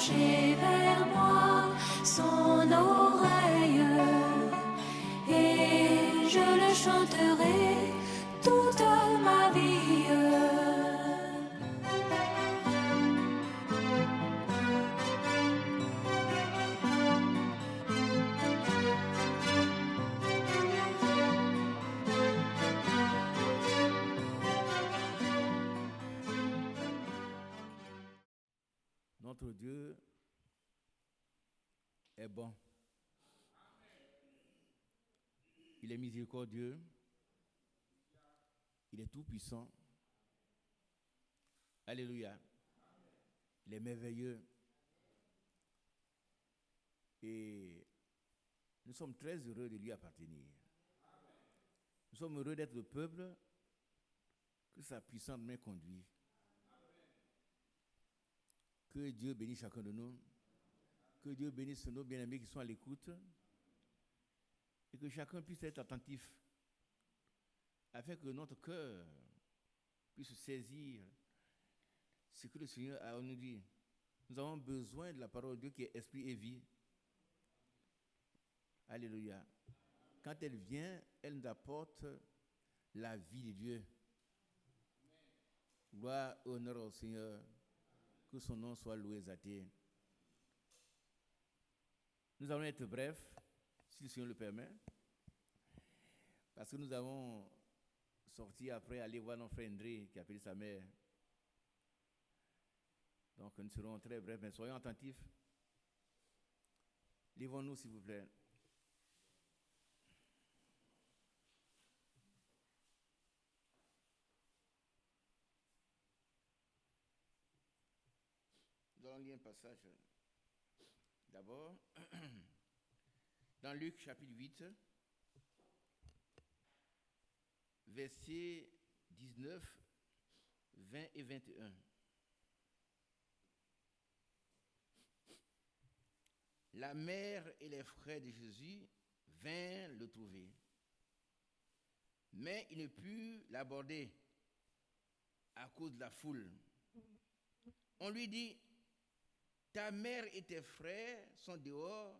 pencher vers moi son oreille, et je le chanterai toute ma vie. Notre Dieu est bon. Il est miséricordieux. Il est tout-puissant. Alléluia. Il est merveilleux. Et nous sommes très heureux de lui appartenir. Nous sommes heureux d'être le peuple que sa puissante main conduit. Que Dieu bénisse chacun de nous. Que Dieu bénisse nos bien-aimés qui sont à l'écoute. Et que chacun puisse être attentif afin que notre cœur puisse saisir ce que le Seigneur a à nous dire. Nous avons besoin de la parole de Dieu qui est esprit et vie. Alléluia. Quand elle vient, elle nous apporte la vie de Dieu. Gloire, honneur au Seigneur. Que son nom soit loué et exalté. Nous allons être brefs, si le Seigneur le permet, parce que nous avons sorti après aller voir notre frère André qui a appelé sa mère. Donc nous serons très brefs, mais soyons attentifs. Lèvons-nous s'il vous plaît. Nous allons lire un passage. D'abord, dans Luc chapitre 8, versets 19, 20 et 21. La mère et les frères de Jésus vinrent le trouver, mais ils ne purent l'aborder à cause de la foule. On lui dit: ta mère et tes frères sont dehors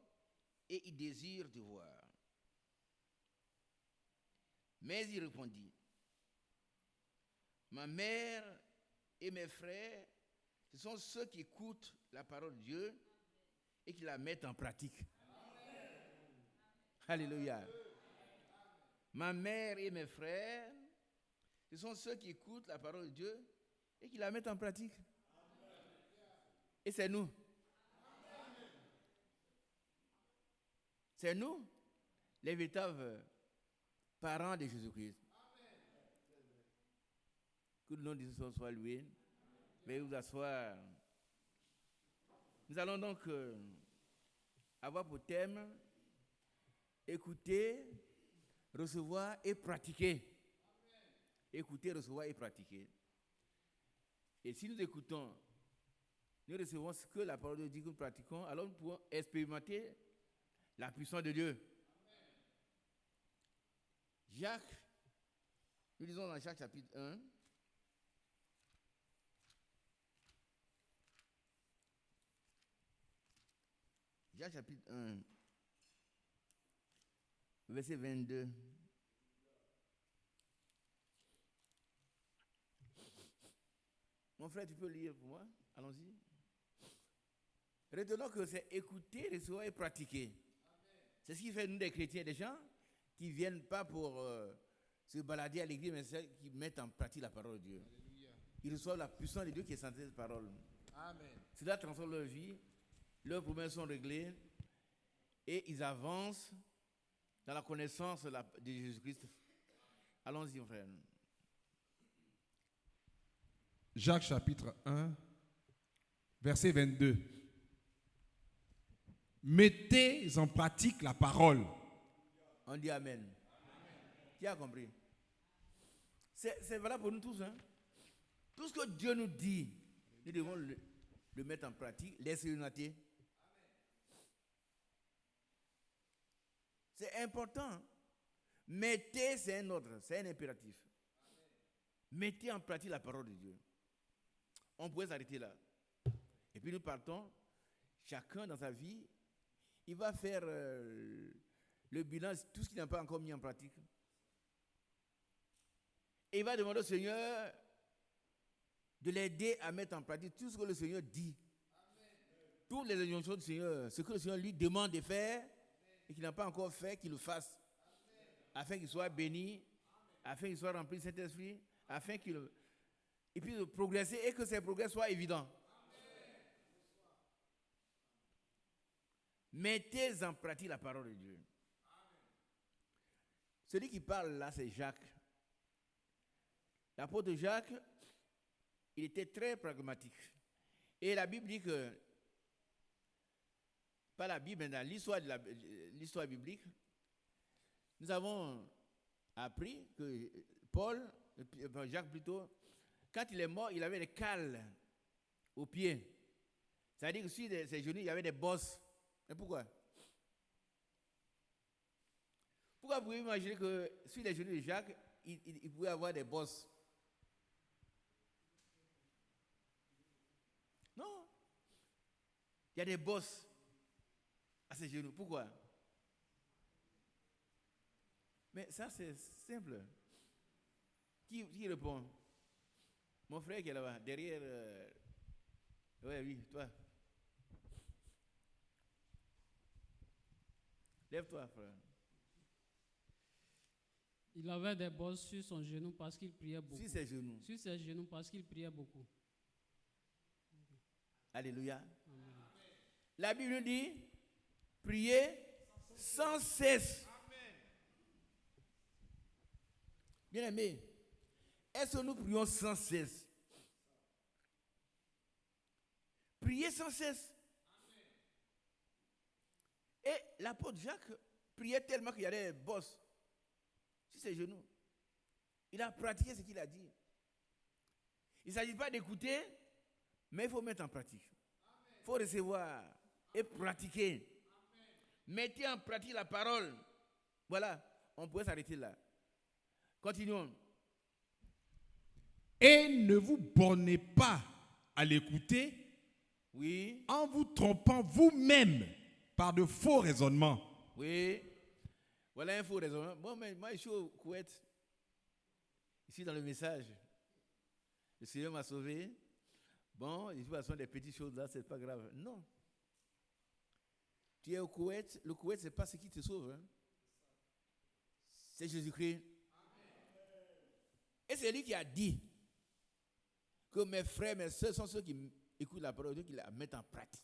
et ils désirent te voir. Mais il répondit: ma mère et mes frères, ce sont ceux qui écoutent la parole de Dieu et qui la mettent en pratique. Amen. Alléluia. Amen. Ma mère et mes frères, ce sont ceux qui écoutent la parole de Dieu et qui la mettent en pratique. Amen. Et c'est nous. Amen. C'est nous, les véritables parents de Jésus-Christ. Amen. Que le nom de Jésus soit loué. Veuillez vous asseoir. Nous allons donc avoir pour thème écouter, recevoir et pratiquer. Amen. Écouter, recevoir et pratiquer. Et si nous écoutons, nous recevons ce que la parole de Dieu dit que nous pratiquons, alors nous pouvons expérimenter la puissance de Dieu. Amen. Jacques, nous lisons dans Jacques chapitre 1. Jacques chapitre 1, verset 22. Mon frère, tu peux lire pour moi? Allons-y. Retenons que c'est écouter, recevoir et pratiquer. Amen. C'est ce qui fait nous des chrétiens, des gens qui ne viennent pas pour se balader à l'église, mais ceux qui mettent en pratique la parole de Dieu. Alléluia. Ils reçoivent la puissance de Dieu qui est centrée cette parole. Amen. Cela transforme leur vie. Leurs problèmes sont réglés et ils avancent dans la connaissance de Jésus-Christ. Allons-y, mon frère. Jacques chapitre 1, verset 22. Mettez en pratique la parole. On dit Amen. Amen. Qui a compris? C'est valable pour nous tous. Hein? Tout ce que Dieu nous dit, nous devons le mettre en pratique, l'expérimenter. C'est important. Mettez, c'est un ordre, c'est un impératif. Mettez en pratique la parole de Dieu. On pourrait s'arrêter là. Et puis nous partons. chacun dans sa vie, il va faire le bilan de tout ce qu'il n'a pas encore mis en pratique. Et il va demander au Seigneur de l'aider à mettre en pratique tout ce que le Seigneur dit. Toutes les injonctions du Seigneur, ce que le Seigneur lui demande de faire et qu'il n'a pas encore fait, qu'il le fasse. Afin qu'il soit béni, afin qu'il soit rempli du Saint-Esprit, afin qu'il puisse progresser et que ses progrès soient évidents. Mettez en pratique la parole de Dieu. Celui qui parle là, c'est Jacques. L'apôtre Jacques, il était très pragmatique. Et la Bible dit que, pas la Bible, mais dans l'histoire biblique, nous avons appris que Jacques plutôt, quand il est mort, il avait des cales aux pieds. C'est-à-dire que sur ses genoux, il y avait des bosses. Mais pourquoi? Pourquoi vous pouvez imaginer que sur les genoux de Jacques, il pouvait avoir des bosses? Non. Il y a des bosses à ses genoux. Pourquoi? Mais ça, c'est simple. Qui répond? Mon frère qui est là-bas, derrière. Oui, toi. Lève-toi, frère. Il avait des bosses sur son genou parce qu'il priait beaucoup. Sur ses genoux. Sur ses genoux parce qu'il priait beaucoup. Alléluia. Amen. La Bible nous dit, priez sans cesse. Bien aimé, est-ce que nous prions sans cesse? Priez sans cesse. Et l'apôtre Jacques priait tellement qu'il y avait des bosses sur ses genoux. Il a pratiqué ce qu'il a dit. Il ne s'agit pas d'écouter, mais il faut mettre en pratique. Il faut recevoir et pratiquer. Mettez en pratique la parole. Voilà, on pourrait s'arrêter là. Continuons. Et ne vous bornez pas à l'écouter, Oui. en vous trompant vous-même par de faux raisonnements. Oui. Voilà un faux raisonnement. Bon, mais moi, je suis au Koweït. Ici, dans le message. Le Seigneur m'a sauvé. Bon, de toute façon, des petites choses là, c'est pas grave. Non. Tu es au Koweït. Le Koweït, c'est pas ce qui te sauve. Hein. C'est Jésus-Christ. Et c'est lui qui a dit que mes frères, mes soeurs sont ceux qui écoutent la parole de Dieu, qui la mettent en pratique.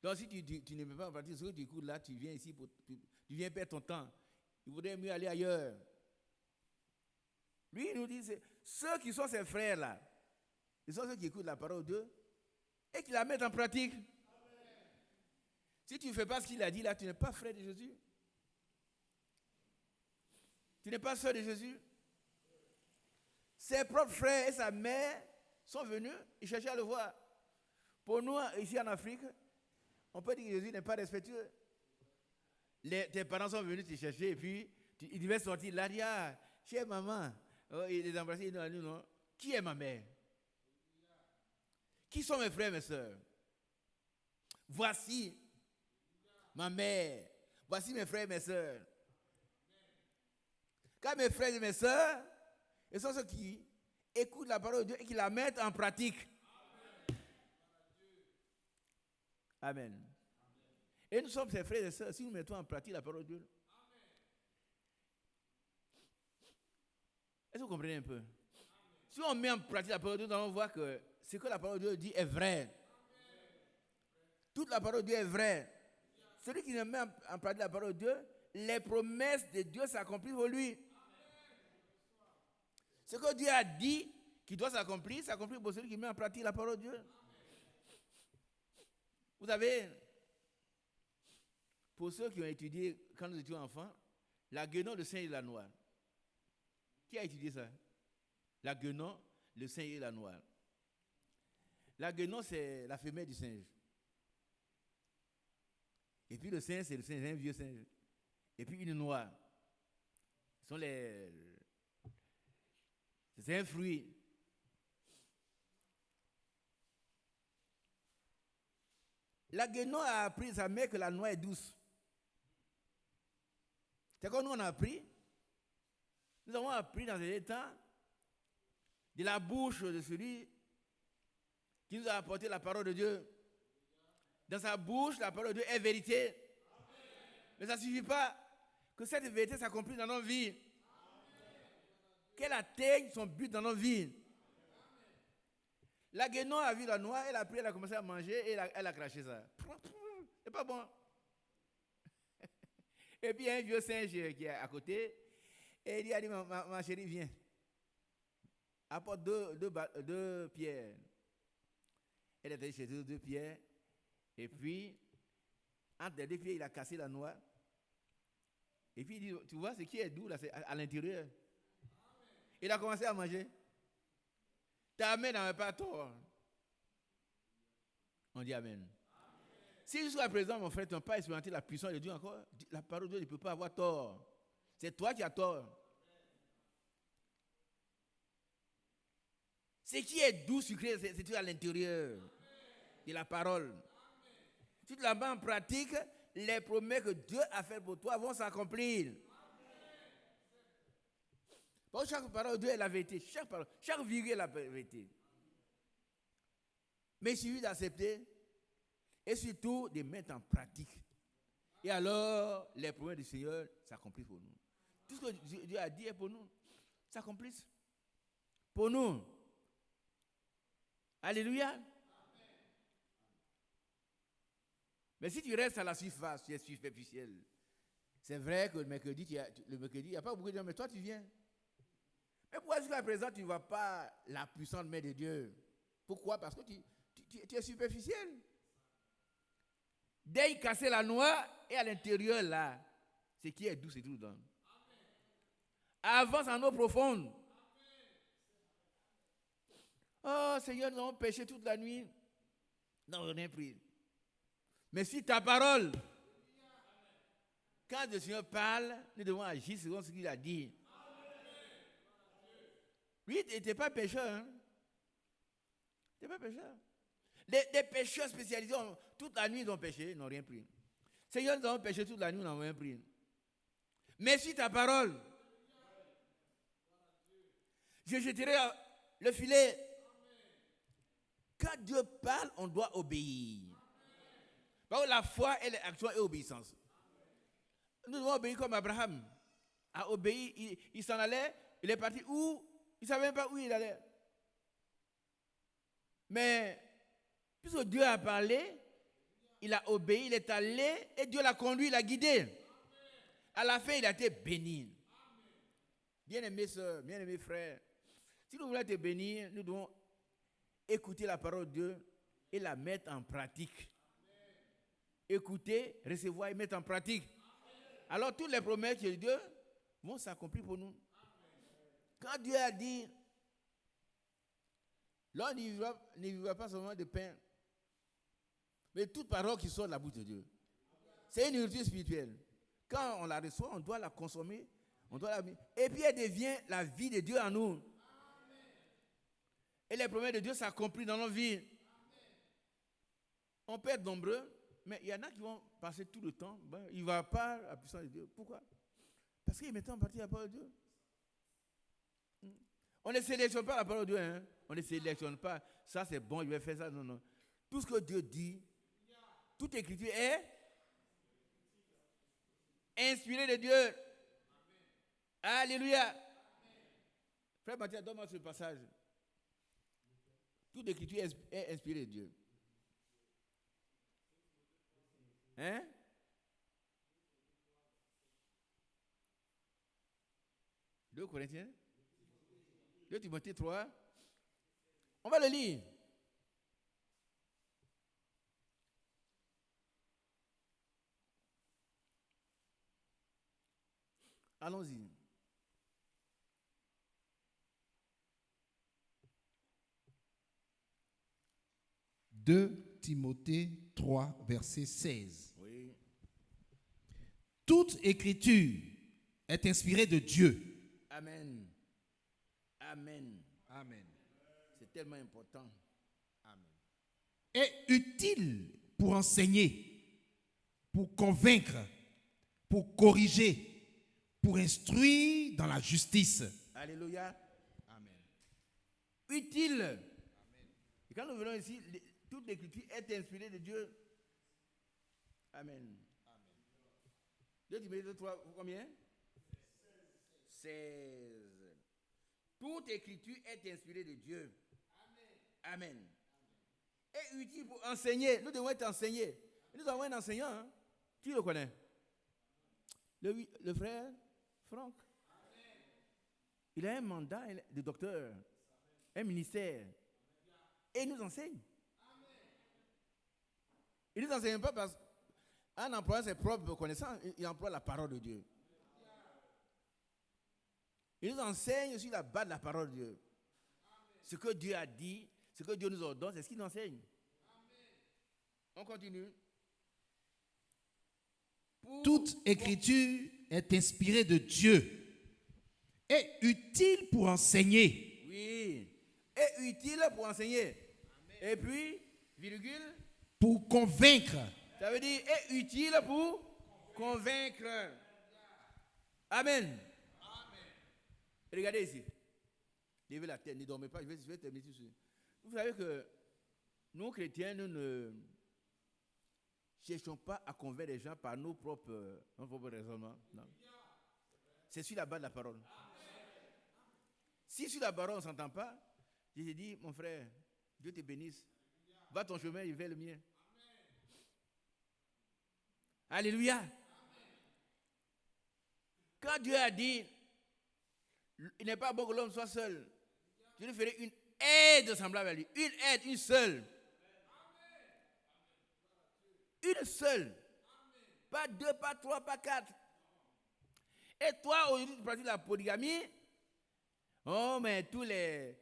Donc si tu ne mets pas en pratique ce que tu écoutes là, tu viens ici, tu viens perdre ton temps. Il vaudrait mieux aller ailleurs. Lui, il nous dit, c'est ceux qui sont ses frères là, ils sont ceux qui écoutent la parole de Dieu et qui la mettent en pratique. Amen. Si tu ne fais pas ce qu'il a dit là, tu n'es pas frère de Jésus. Tu n'es pas sœur de Jésus. Ses propres frères et sa mère sont venus, ils cherchaient à le voir. Pour nous, ici en Afrique, on peut dire que Jésus n'est pas respectueux. Tes parents sont venus te chercher et puis ils devaient sortir là, dire, ah, chère maman, ils les embrassaient, ils disent, non, qui est ma mère? Qui sont mes frères et mes sœurs? Voici ma mère, voici mes frères et mes sœurs. Car mes frères et mes sœurs, ils sont ceux qui écoutent la parole de Dieu et qui la mettent en pratique. Amen. Amen. Et nous sommes ses frères et sœurs si nous mettons en pratique la parole de Dieu. Est-ce que vous comprenez un peu? Amen. Si on met en pratique la parole de Dieu, nous allons voir que ce que la parole de Dieu dit est vrai. Amen. Toute la parole de Dieu est vraie. Celui qui ne met en pratique la parole de Dieu, les promesses de Dieu s'accomplissent pour lui. Ce que Dieu a dit qui doit s'accomplir, s'accomplit pour celui qui met en pratique la parole de Dieu. Vous savez, pour ceux qui ont étudié quand nous étions enfants, la guenon, le singe et la noire. Qui a étudié ça? La guenon, le singe et la noire. La guenon, c'est la femelle du singe. Et puis le singe, c'est le singe, un vieux singe. Et puis une noire. Ce sont c'est un fruit. La guénon a appris à sa mère que la noix est douce. C'est comme nous on a appris. Nous avons appris dans les temps de la bouche de celui qui nous a apporté la parole de Dieu. Dans sa bouche, la parole de Dieu est vérité. Amen. Mais ça ne suffit pas que cette vérité s'accomplisse dans nos vies. Qu'elle atteigne son but dans nos vies. La guénon a vu la noix, elle a pris, elle a commencé à manger et elle a craché ça. C'est pas bon. Et puis il y a un vieux singe qui est à côté et il a dit, ma chérie, viens. Apporte deux pierres. Elle était chez eux, 2 pierres. Et puis, entre les 2 pierres, il a cassé la noix. Et puis il dit, tu vois, ce qui est doux là, c'est à l'intérieur. Il a commencé à manger. Ta mère n'avait pas tort. On dit Amen. Amen. Si jusqu'à présent, mon frère, tu n'as pas expérimenté la puissance de Dieu encore, la parole de Dieu ne peut pas avoir tort. C'est toi qui as tort. Ce qui est doux, sucré, c'est tout à l'intérieur de la parole. Si tu la mets en pratique, les promesses que Dieu a faites pour toi vont s'accomplir. Parce que chaque parole de Dieu est la vérité. Chaque virgule est la vérité. Mais il suffit d'accepter et surtout de mettre en pratique. Et alors, les promesses du Seigneur s'accomplissent pour nous. Tout ce que Dieu a dit est pour nous. S'accomplissent. Pour nous. Alléluia. Amen. Mais si tu restes à la surface, tu es superficiel. C'est vrai que le mercredi, il n'y a pas beaucoup de gens, mais toi tu viens. Mais pourquoi jusqu'à présent tu ne vois pas la puissante main de Dieu? Pourquoi? Parce que tu es superficiel. Dès qu'il cassait la noix, et à l'intérieur là, ce qui est doux, c'est tout dedans. Avance en eau profonde. Oh Seigneur, nous avons péché toute la nuit. Non, on a pris. Mais si ta parole, quand le Seigneur parle, nous devons agir selon ce qu'il a dit. Lui, il n'était pas pécheur. Hein? Il n'était pas pécheur. Des pécheurs spécialisés, toute la nuit, ils ont péché, ils n'ont rien pris. Seigneur, nous avons péché toute la nuit, nous n'avons rien pris. Mais si ta parole, je jeterai le filet. Quand Dieu parle, on doit obéir. Parce que la foi, elle est action et obéissance. Nous devons obéir comme Abraham a obéi. Il s'en allait, il est parti où? Il ne savait même pas où il allait. Mais, puisque Dieu a parlé, il a obéi, il est allé, et Dieu l'a conduit, il l'a guidé. À la fin, il a été béni. Bien-aimés sœurs, bien-aimés frères, si nous voulons être bénis, nous devons écouter la parole de Dieu et la mettre en pratique. Écouter, recevoir et mettre en pratique. Alors, toutes les promesses de Dieu vont s'accomplir pour nous. Quand Dieu a dit, l'homme ne vivra pas seulement de pain, mais toute parole qui sort de la bouche de Dieu. C'est une nourriture spirituelle. Quand on la reçoit, on doit la consommer. Et puis elle devient la vie de Dieu en nous. Et les promesses de Dieu s'accomplissent dans nos vies. On peut être nombreux, mais il y en a qui vont passer tout le temps. Ils ne voient pas la puissance de Dieu. Pourquoi? Parce qu'ils mettent en partie la parole de Dieu. On ne sélectionne pas la parole de Dieu. Hein? On ne sélectionne pas. Ça, c'est bon, je vais faire ça. Non, non. Tout ce que Dieu dit, toute écriture est inspirée de Dieu. Amen. Alléluia. Amen. Frère Mathieu, donne-moi ce passage. Toute écriture est inspirée de Dieu. Hein? Deux Corinthiens? 2 Timothée 3. On va le lire. Allons-y. « 2 Timothée 3, verset 16. Oui. Toute écriture est inspirée de Dieu. Amen. Amen. Amen. C'est tellement important. Amen. Et utile pour enseigner, pour convaincre, pour corriger, pour instruire dans la justice. Alléluia. Amen. Utile. Et quand nous venons ici, toute l'écriture est inspirée de Dieu. Amen. 2 Timothée 3, combien? 16. Toute écriture est inspirée de Dieu. Amen. Et utile pour enseigner. Nous devons être enseignés. Nous avons un enseignant. Hein? Qui le connaît? Le frère Franck. Il a un mandat de docteur, un ministère. Et il nous enseigne. Il ne nous enseigne pas parce qu'en employant ses propres connaissances, il emploie la parole de Dieu. Il nous enseigne sur la base de la parole de Dieu. Ce que Dieu a dit, ce que Dieu nous ordonne, c'est ce qu'il nous enseigne. On continue. Toute écriture est inspirée de Dieu et utile pour enseigner. Oui. Et utile pour enseigner. Et puis, virgule. Pour convaincre. Ça veut dire et utile pour convaincre. Amen. Regardez ici. Levez la tête, ne dormez pas. Je vais terminer sur. Vous savez que nous, chrétiens, nous ne cherchons pas à convaincre les gens par nos propres raisonnements. Non. C'est sur la base de la parole. Si sur la parole on ne s'entend pas, je te dis, mon frère, Dieu te bénisse. Va ton chemin, je vais le mien. Alléluia. Quand Dieu a dit, il n'est pas bon que l'homme soit seul, je lui ferai une aide semblable à lui. Une aide, une seule. Une seule. Pas deux, pas trois, pas quatre. Et toi, aujourd'hui, tu pratiques la polygamie. Oh, mais tous les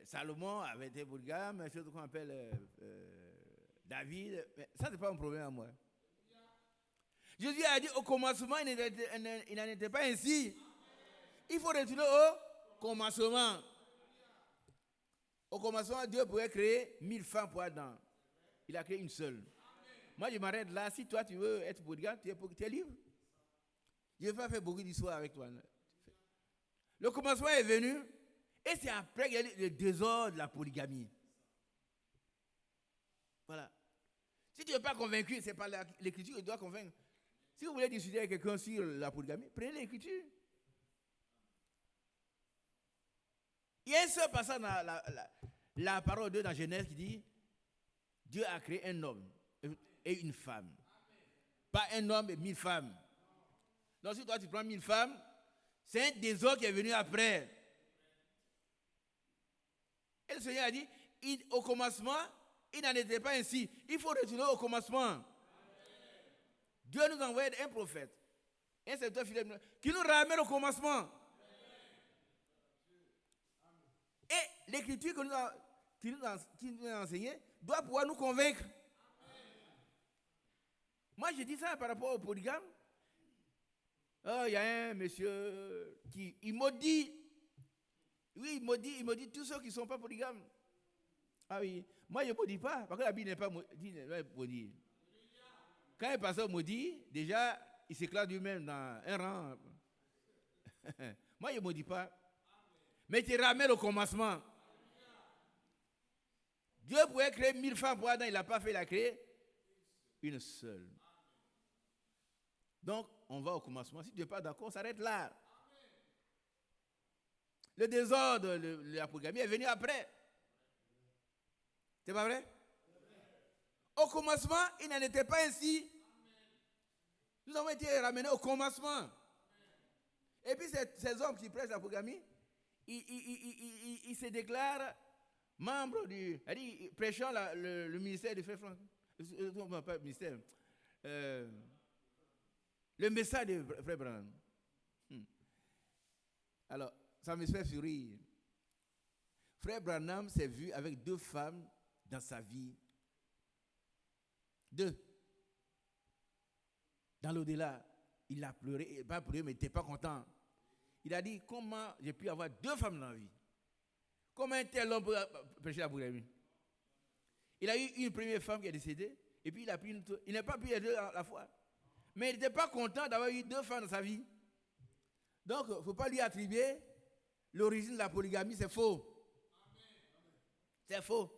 Salomon avait été polygame, chose qu'on appelle David. Mais ça, ce n'est pas un problème à moi. Jésus a dit au commencement, il n'en était pas ainsi. Il faut retourner au commencement. Au commencement, Dieu pouvait créer 1000 femmes pour Adam. Il a créé une seule. Moi, je m'arrête là. Si toi, tu veux être polygame, tu es libre. Je ne vais pas faire beaucoup d'histoires avec toi. Le commencement est venu, et c'est après qu'il y a le désordre de la polygamie. Voilà. Si tu n'es pas convaincu, c'est pas l'écriture qui doit convaincre. Si vous voulez discuter avec quelqu'un sur la polygamie, prenez l'écriture. Il y a un seul passage dans la parole de Dieu dans Genèse qui dit Dieu a créé un homme et une femme. Pas un homme et 1000 femmes. Donc si toi tu prends 1000 femmes, c'est un désordre qui est venu après. Et le Seigneur a dit, au commencement, il n'en était pas ainsi. Il faut retourner au commencement. Dieu nous a envoyé un prophète, un serviteur fidèle, qui nous ramène au commencement. Et l'écriture qui nous a enseigné doit pouvoir nous convaincre. Moi, je dis ça par rapport au polygame. Oh, il y a un monsieur il maudit. Oui, il maudit tous ceux qui ne sont pas polygames. Ah oui, moi je ne maudis pas, parce que la Bible n'est pas maudit. Quand un pasteur maudit, déjà, il s'éclate lui-même dans un rang. Moi je ne maudis pas. Mais tu ramènes au commencement. Dieu pouvait créer 1000 femmes pour Adam, il n'a pas fait, il a créé une seule. Donc, on va au commencement. Si tu n'es pas d'accord, on s'arrête là. Le désordre de la polygamie est venu après. C'est pas vrai? Au commencement, il n'en était pas ainsi. Nous avons été ramenés au commencement. Et puis, ces hommes qui prêchent la polygamie, ils se déclarent membres prêchant le ministère du frère Franck. Pas le ministère. Le message de frère Branham. Alors, ça me fait fuir. Frère Branham s'est vu avec 2 femmes dans sa vie. 2. Dans l'au-delà, il a pleuré, il n'a pas pleuré, mais il n'était pas content. Il a dit, comment j'ai pu avoir 2 femmes dans la vie? Comment un tel homme peut prêcher la polygamie? Il a eu une première femme qui est décédée, et puis il a pris une autre. Il n'a pas pu les deux à la fois. Mais il n'était pas content d'avoir eu 2 femmes dans sa vie. Donc, il ne faut pas lui attribuer l'origine de la polygamie, c'est faux. C'est faux.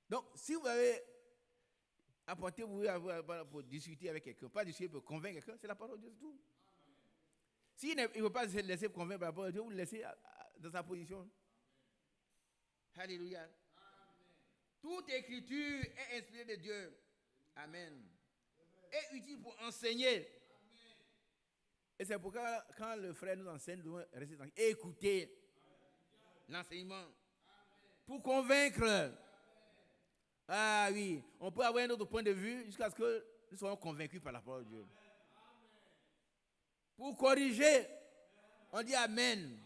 Donc, si vous avez apporté, vous voulez pour discuter avec quelqu'un, pas discuter pour convaincre quelqu'un, c'est la parole de Dieu, c'est tout. S'il ne veut pas se laisser convaincre par la parole de Dieu, vous le laissez dans sa position. Alléluia. Toute écriture est inspirée de Dieu. Amen. Et utile pour enseigner. Et c'est pourquoi quand le frère nous enseigne, nous devons rester tranquilles. Écoutez l'enseignement. Pour convaincre. Ah oui, on peut avoir un autre point de vue jusqu'à ce que nous soyons convaincus par la parole de Dieu. Pour corriger, on dit Amen.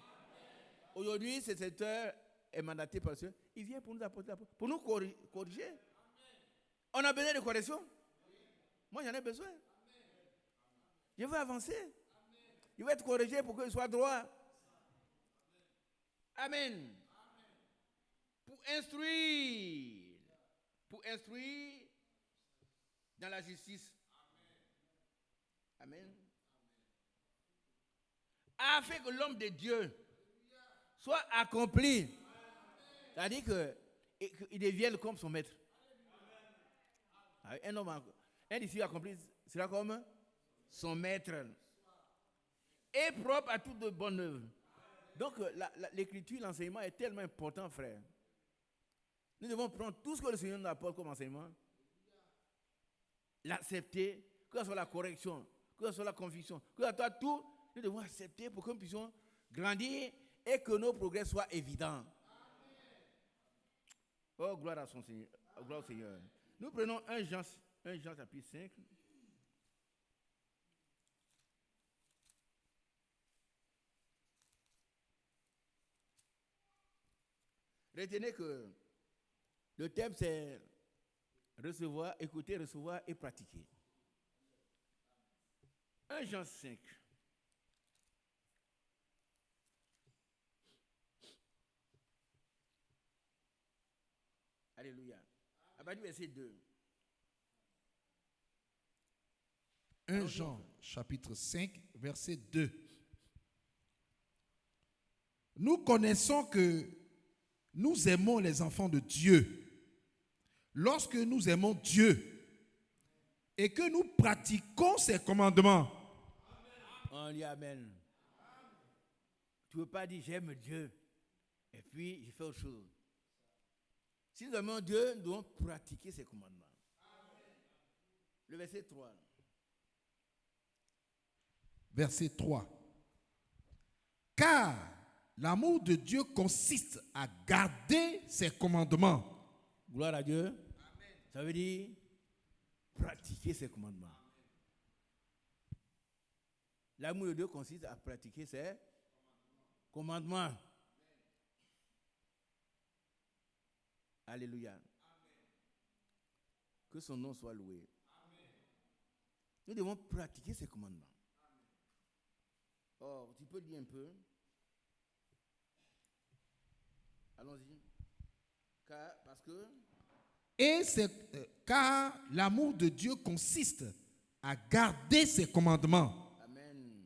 Aujourd'hui, ce secteur est mandaté par Dieu. Il vient pour nous apporter la parole, pour nous corriger. On a besoin de correction. Moi, j'en ai besoin. Je veux avancer. Je veux être corrigé pour que je sois droit. Amen. Pour instruire. Pour instruire dans la justice. Amen. Afin que l'homme de Dieu soit accompli. C'est-à-dire qu'il devienne comme son maître. Un disciple accompli sera comme son maître. Et propre à toute bonne œuvre. Donc l'écriture, l'enseignement est tellement important, frère. Nous devons prendre tout ce que le Seigneur nous apporte comme enseignement, l'accepter, que ce soit la correction, que ce soit la conviction, que ce soit tout, nous devons accepter pour que nous puissions grandir et que nos progrès soient évidents. Oh, gloire à son Seigneur, gloire au Seigneur. Nous prenons 1 Jean chapitre 5. Retenez que le thème c'est recevoir, écouter, recevoir et pratiquer. 1 Jean 5. Alléluia. À partir du verset 2. 1 Jean chapitre 5, verset 2. Nous connaissons que nous aimons les enfants de Dieu lorsque nous aimons Dieu et que nous pratiquons ses commandements. On dit Amen. Tu ne veux pas dire j'aime Dieu et puis je fais autre chose. Si nous aimons Dieu, nous devons pratiquer ses commandements. Le verset 3. Verset 3. Car l'amour de Dieu consiste à garder ses commandements. Gloire à Dieu. Amen. Ça veut dire pratiquer ses commandements. L'amour de Dieu consiste à pratiquer ses commandements. Alléluia. Amen. Que son nom soit loué. Amen. Nous devons pratiquer ses commandements. Or, tu peux dire un peu. Allons-y. Car l'amour de Dieu consiste à garder ses commandements. Amen.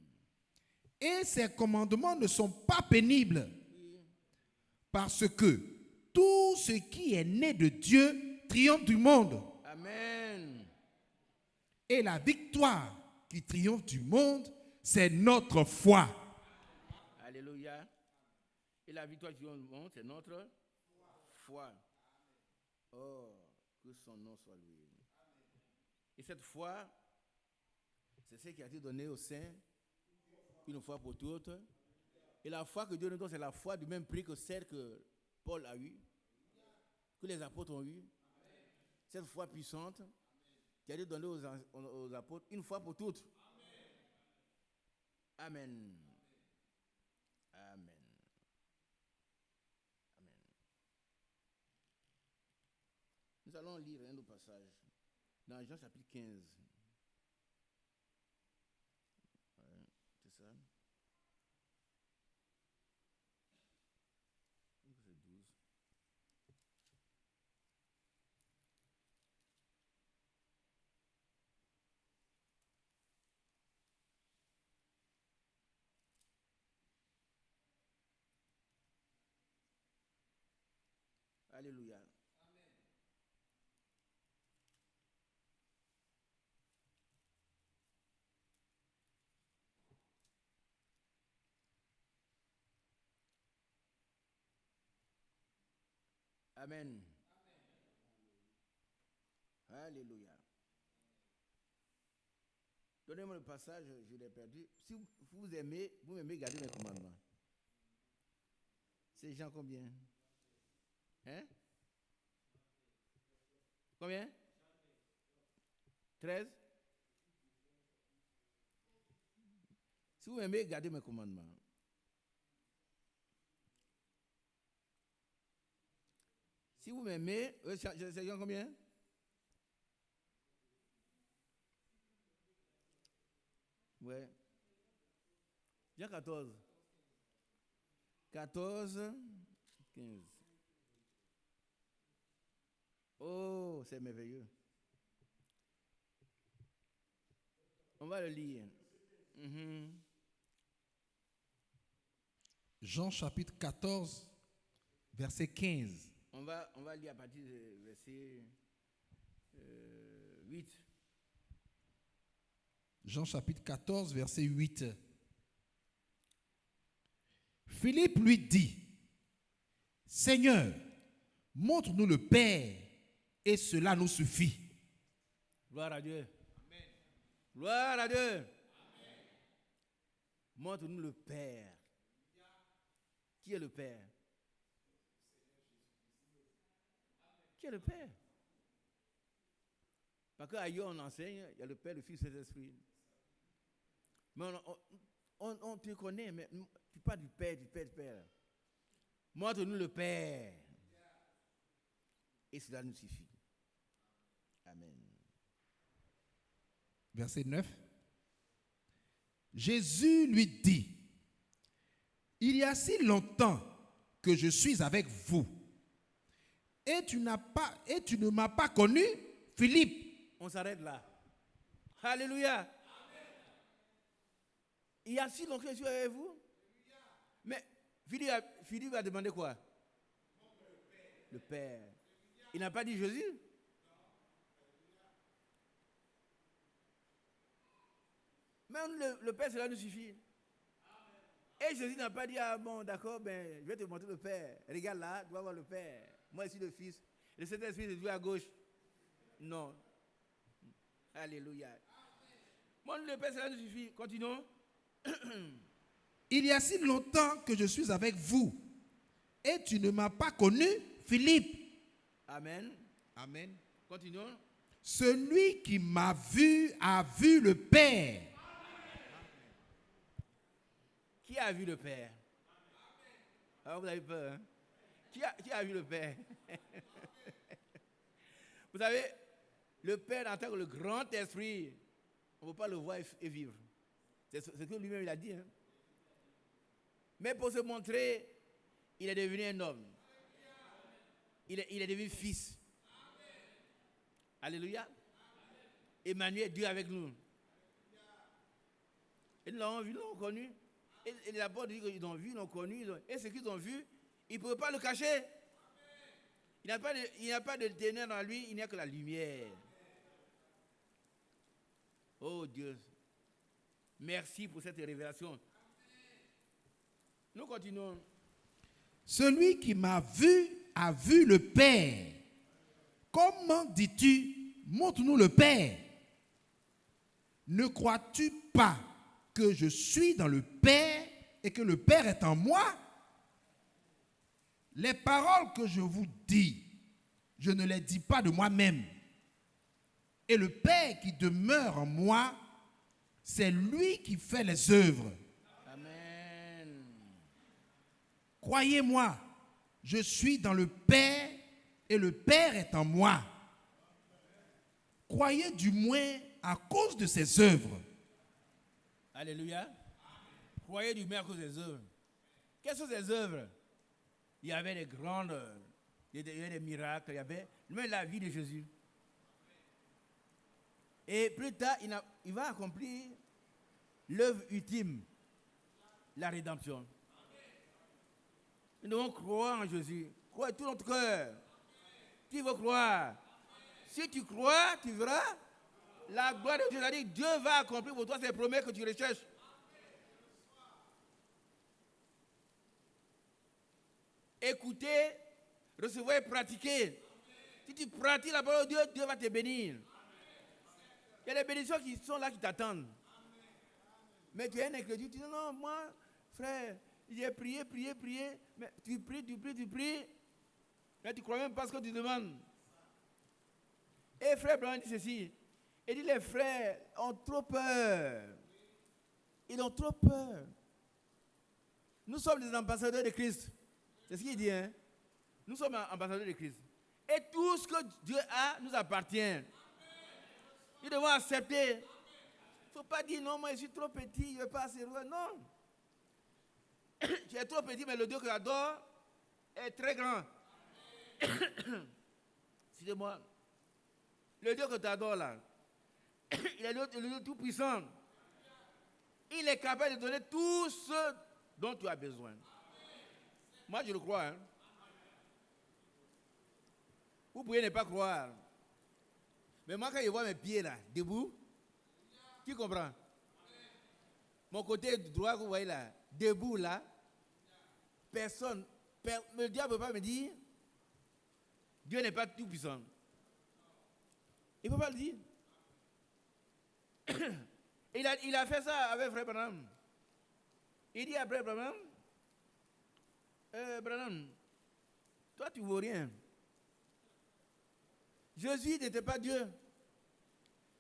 Et ses commandements ne sont pas pénibles. Oui. Parce que tout ce qui est né de Dieu triomphe du monde. Amen. Et la victoire qui triomphe du monde, c'est notre foi. Alléluia. Et la victoire qui triomphe du monde, c'est notre foi. Oh, que son nom soit loué. Et cette foi, c'est ce qui a été donné aux saints une fois pour toutes. Et la foi que Dieu nous donne, c'est la foi du même prix que celle que Paul a eue, que les apôtres ont eue. Cette foi puissante qui a été donnée aux apôtres une fois pour toutes. Amen. Amen. Amen. Nous allons lire un autre passage dans Jean chapitre 15. Ouais, c'est ça. Alléluia. Amen. Alléluia. Donnez-moi le passage, je l'ai perdu. Si vous m'aimez garder mes commandements. C'est Jean combien? Hein? Combien? 13? Si vous m'aimez, gardez mes commandements. Si vous m'aimez, c'est Jean combien? Ouais. Jean 14. 14, 15. Oh, c'est merveilleux. On va le lire. Jean chapitre 14, verset 15. On va lire à partir du verset 8. Jean chapitre 14, verset 8. Philippe lui dit, Seigneur, montre-nous le Père, et cela nous suffit. Gloire à Dieu. Amen. Gloire à Dieu. Amen. Montre-nous le Père. Qui est le Père? Qui est le Père? Parce qu'ailleurs on enseigne, il y a le Père, le Fils et l'Esprit. Mais on te connaît, mais tu parles du Père, du Père, du Père. Montre-nous le Père. Et cela nous suffit. Amen. Verset 9. Jésus lui dit, il y a si longtemps que je suis avec vous, et tu ne m'as pas connu, Philippe. On s'arrête là. Alléluia. Amen. Il y a si longtemps que je suis avec vous. Mais Philippe a demandé quoi? Le Père. Il n'a pas dit Jésus. Même le Père, cela nous suffit. Et Jésus n'a pas dit, ah bon, d'accord, ben, je vais te montrer le Père. Regarde là, tu vas voir le Père. Moi, je suis le Fils. Le Saint-Esprit, c'est Dieu à gauche. Non. Alléluia. Moi, le Père, cela nous suffit. Continuons. Il y a si longtemps que je suis avec vous, et tu ne m'as pas connu, Philippe. Amen. Amen. Continuons. Celui qui m'a vu a vu le Père. Qui a vu le Père? Alors vous avez peur, hein? Qui a vu le Père? Vous savez, le Père en tant que le grand esprit, on ne peut pas le voir et vivre. C'est ce que lui-même il a dit. Hein? Mais pour se montrer, il est devenu un homme. Il est devenu fils. Alléluia. Emmanuel, Dieu avec nous. Et nous l'avons vu, nous l'avons connu. Et les apôtres disent qu'ils l'ont vu, ils l'ont connu. Et ce qu'ils ont vu, ils ne peuvent pas le cacher. Il n'y a pas de ténèbres dans lui, il n'y a que la lumière. Oh Dieu, merci pour cette révélation. Nous continuons. Celui qui m'a vu a vu le Père. Comment dis-tu, montre-nous le Père? Ne crois-tu pas que je suis dans le Père et que le Père est en moi? Les paroles que je vous dis, je ne les dis pas de moi-même. Et le Père qui demeure en moi, c'est lui qui fait les œuvres. Amen. Croyez-moi, je suis dans le Père et le Père est en moi. Croyez du moins à cause de ses œuvres. Alléluia. Croyez du moins à cause des œuvres. Quelles sont ces œuvres? Il y avait des grandes, il y avait des miracles, il y avait même la vie de Jésus. Et plus tard, il va accomplir l'œuvre ultime, la rédemption. Nous devons croire en Jésus, croire de tout notre cœur. Tu veux croire. Si tu crois, tu verras la gloire de Dieu. C'est-à-dire que Dieu va accomplir pour toi ses promesses que tu recherches. Écoutez, recevoir et pratiquer. Si tu pratiques la parole de Dieu, Dieu va te bénir. Il y a des bénédictions qui sont là, qui t'attendent. Mais tu es un incrédule, tu dis non, moi, frère, j'ai prié, mais tu pries, mais tu ne crois même pas ce que tu demandes. Et frère Branham dit ceci, il dit les frères ont trop peur. Ils ont trop peur. Nous sommes des ambassadeurs de Christ. C'est ce qu'il dit, hein? Nous sommes ambassadeurs de Christ. Et tout ce que Dieu a nous appartient. Nous devons accepter. Il ne faut pas dire non, moi je suis trop petit, je ne vais pas assez loin. Non. Tu es trop petit, mais le Dieu que j'adore est très grand. Excusez-moi. Le Dieu que tu adores là, il est le Dieu tout-puissant. Il est capable de donner tout ce dont tu as besoin. Moi, je le crois. Hein. Vous pouvez ne pas croire. Mais moi, quand je vois mes pieds là, debout, qui comprend? Mon côté droit, vous voyez là, debout là, personne, le diable ne peut pas me dire, Dieu n'est pas tout puissant. Il ne peut pas le dire. Il a fait ça avec Frère Branham. Il dit après Branham, Branham, toi tu ne vaux rien. Jésus n'était pas Dieu.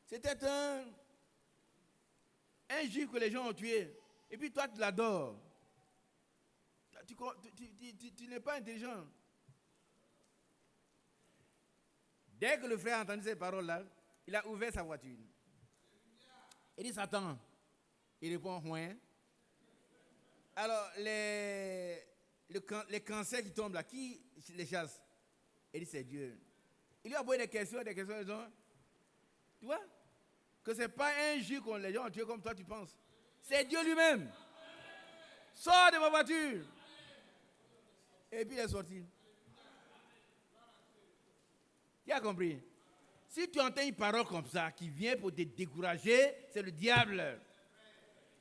C'était un juif que les gens ont tué. Et puis toi, tu l'adores. Tu n'es pas intelligent. Dès que le frère a entendu ces paroles-là, il a ouvert sa voiture. Il dit, Satan. Il répond, ouais. Alors, les cancers qui tombent là, qui les chasse? Il dit, c'est Dieu. Il lui a posé des questions, disant, tu vois, que ce n'est pas un juif qu'on les gens ont tué comme toi tu penses. C'est Dieu lui-même. Sors de ma voiture. Et puis il est sorti. Tu as compris? Si tu entends une parole comme ça qui vient pour te décourager, c'est le diable.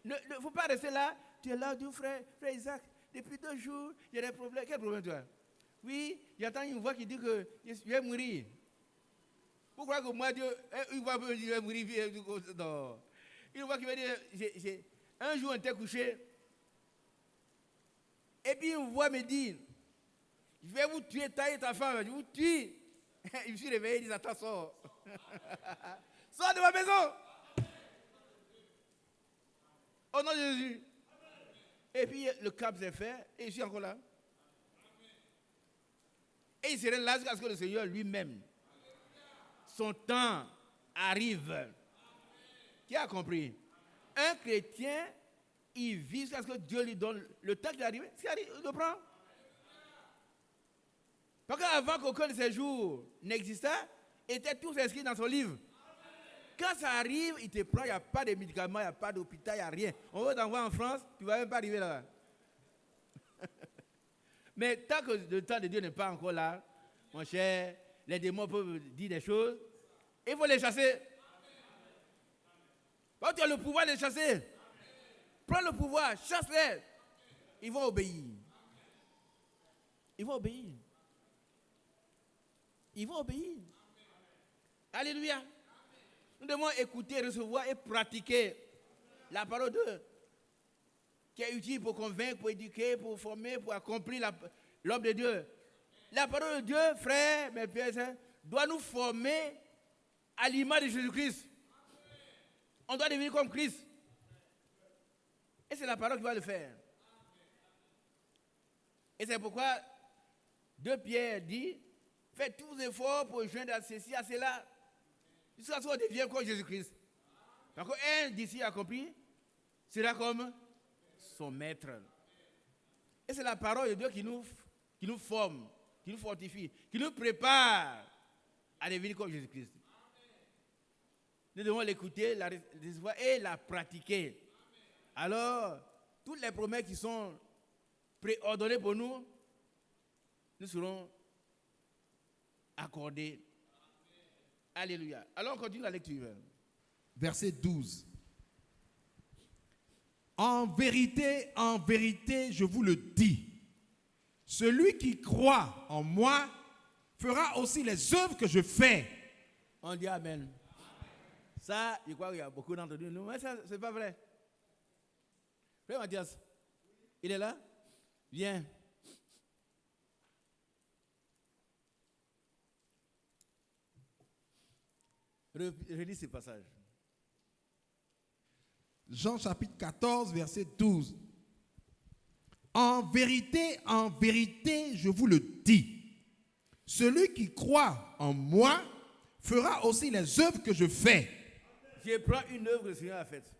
Il ne faut pas rester là. Tu es là, du frère Isaac. Depuis 2 jours, il y a des problèmes. Quel problème tu as? Oui, j'entends une voix qui dit que je vais mourir. Pourquoi que moi, Dieu, une voix que je vais mourir? Non. Une voix qui me dit, un jour on était couché, et puis une voix me dit, je vais vous tuer, ta et ta femme, je vous tue. Je me suis réveillé, il dit, attends, sors. Sors de ma maison. Au nom de Jésus. Et puis le cap s'est fait, et je suis encore là. Et il serait là jusqu'à ce que le Seigneur lui-même, son temps arrive. Qui a compris? Un chrétien, il vit jusqu'à ce que Dieu lui donne le temps qui arrive. Il le prend. Parce qu'avant qu'aucun de ces jours n'existait, étaient tous inscrits dans son livre. Quand ça arrive, il te prend, il n'y a pas de médicaments, il n'y a pas d'hôpital, il n'y a rien. On veut t'envoyer en France, tu ne vas même pas arriver là-bas. Mais tant que le temps de Dieu n'est pas encore là, mon cher, les démons peuvent dire des choses, il faut les chasser. Quand tu as le pouvoir de les chasser, prends le pouvoir, chasse-les. Ils vont obéir. Ils vont obéir. Ils vont obéir. Alléluia. Nous devons écouter, recevoir et pratiquer la parole de Dieu, qui est utile pour convaincre, pour éduquer, pour former, pour accomplir l'homme de Dieu. La parole de Dieu, frères, mes frères, doit nous former à l'image de Jésus-Christ. On doit devenir comme Christ. Et c'est la parole qui va le faire. Et c'est pourquoi 2 Pierre dit, faites tous les efforts pour joindre à ceci, à cela, jusqu'à ce qu'on devienne comme Jésus-Christ. Parce qu'un d'ici accompli sera comme son maître. Et c'est la parole de Dieu qui nous forme, qui nous fortifie, qui nous prépare à devenir comme Jésus-Christ. Nous devons l'écouter, la recevoir et la pratiquer. Alors, toutes les promesses qui sont préordonnées pour nous, nous serons accordé. Alléluia. Alors on continue la lecture. Verset 12. En vérité, je vous le dis, celui qui croit en moi fera aussi les œuvres que je fais. On dit Amen. Ça, je crois qu'il y a beaucoup d'entre nous. Mais ça, c'est pas vrai. Frère Mathias, il est là? Viens. Relis ce passage. Jean chapitre 14, verset 12. En vérité, je vous le dis, celui qui croit en moi fera aussi les œuvres que je fais. Je prends une œuvre que le Seigneur a faite.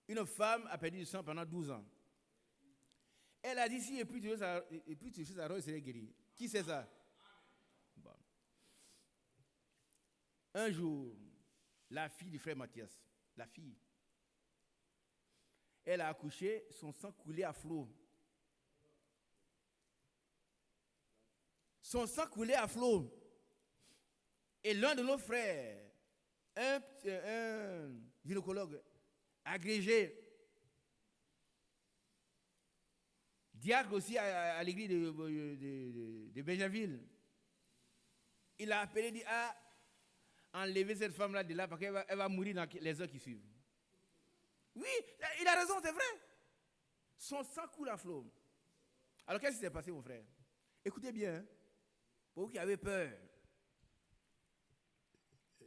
Une femme a perdu du sang pendant 12 ans. Elle a dit, si et puis tu fais sa robe, elle serait guérie. Qui sait ça? Bon. Un jour, la fille du frère Mathias, la fille, elle a accouché, son sang coulait à flot. Son sang coulait à flot. Et l'un de nos frères, un gynécologue agrégé, diacre aussi à l'église de Béjaville, il a appelé, il dit, enlevez cette femme-là de là parce qu'elle va mourir dans les heures qui suivent. Oui, il a raison, c'est vrai. Son sang coule à flot. Alors qu'est-ce qui s'est passé, mon frère? Écoutez bien, hein, pour vous qui avez peur.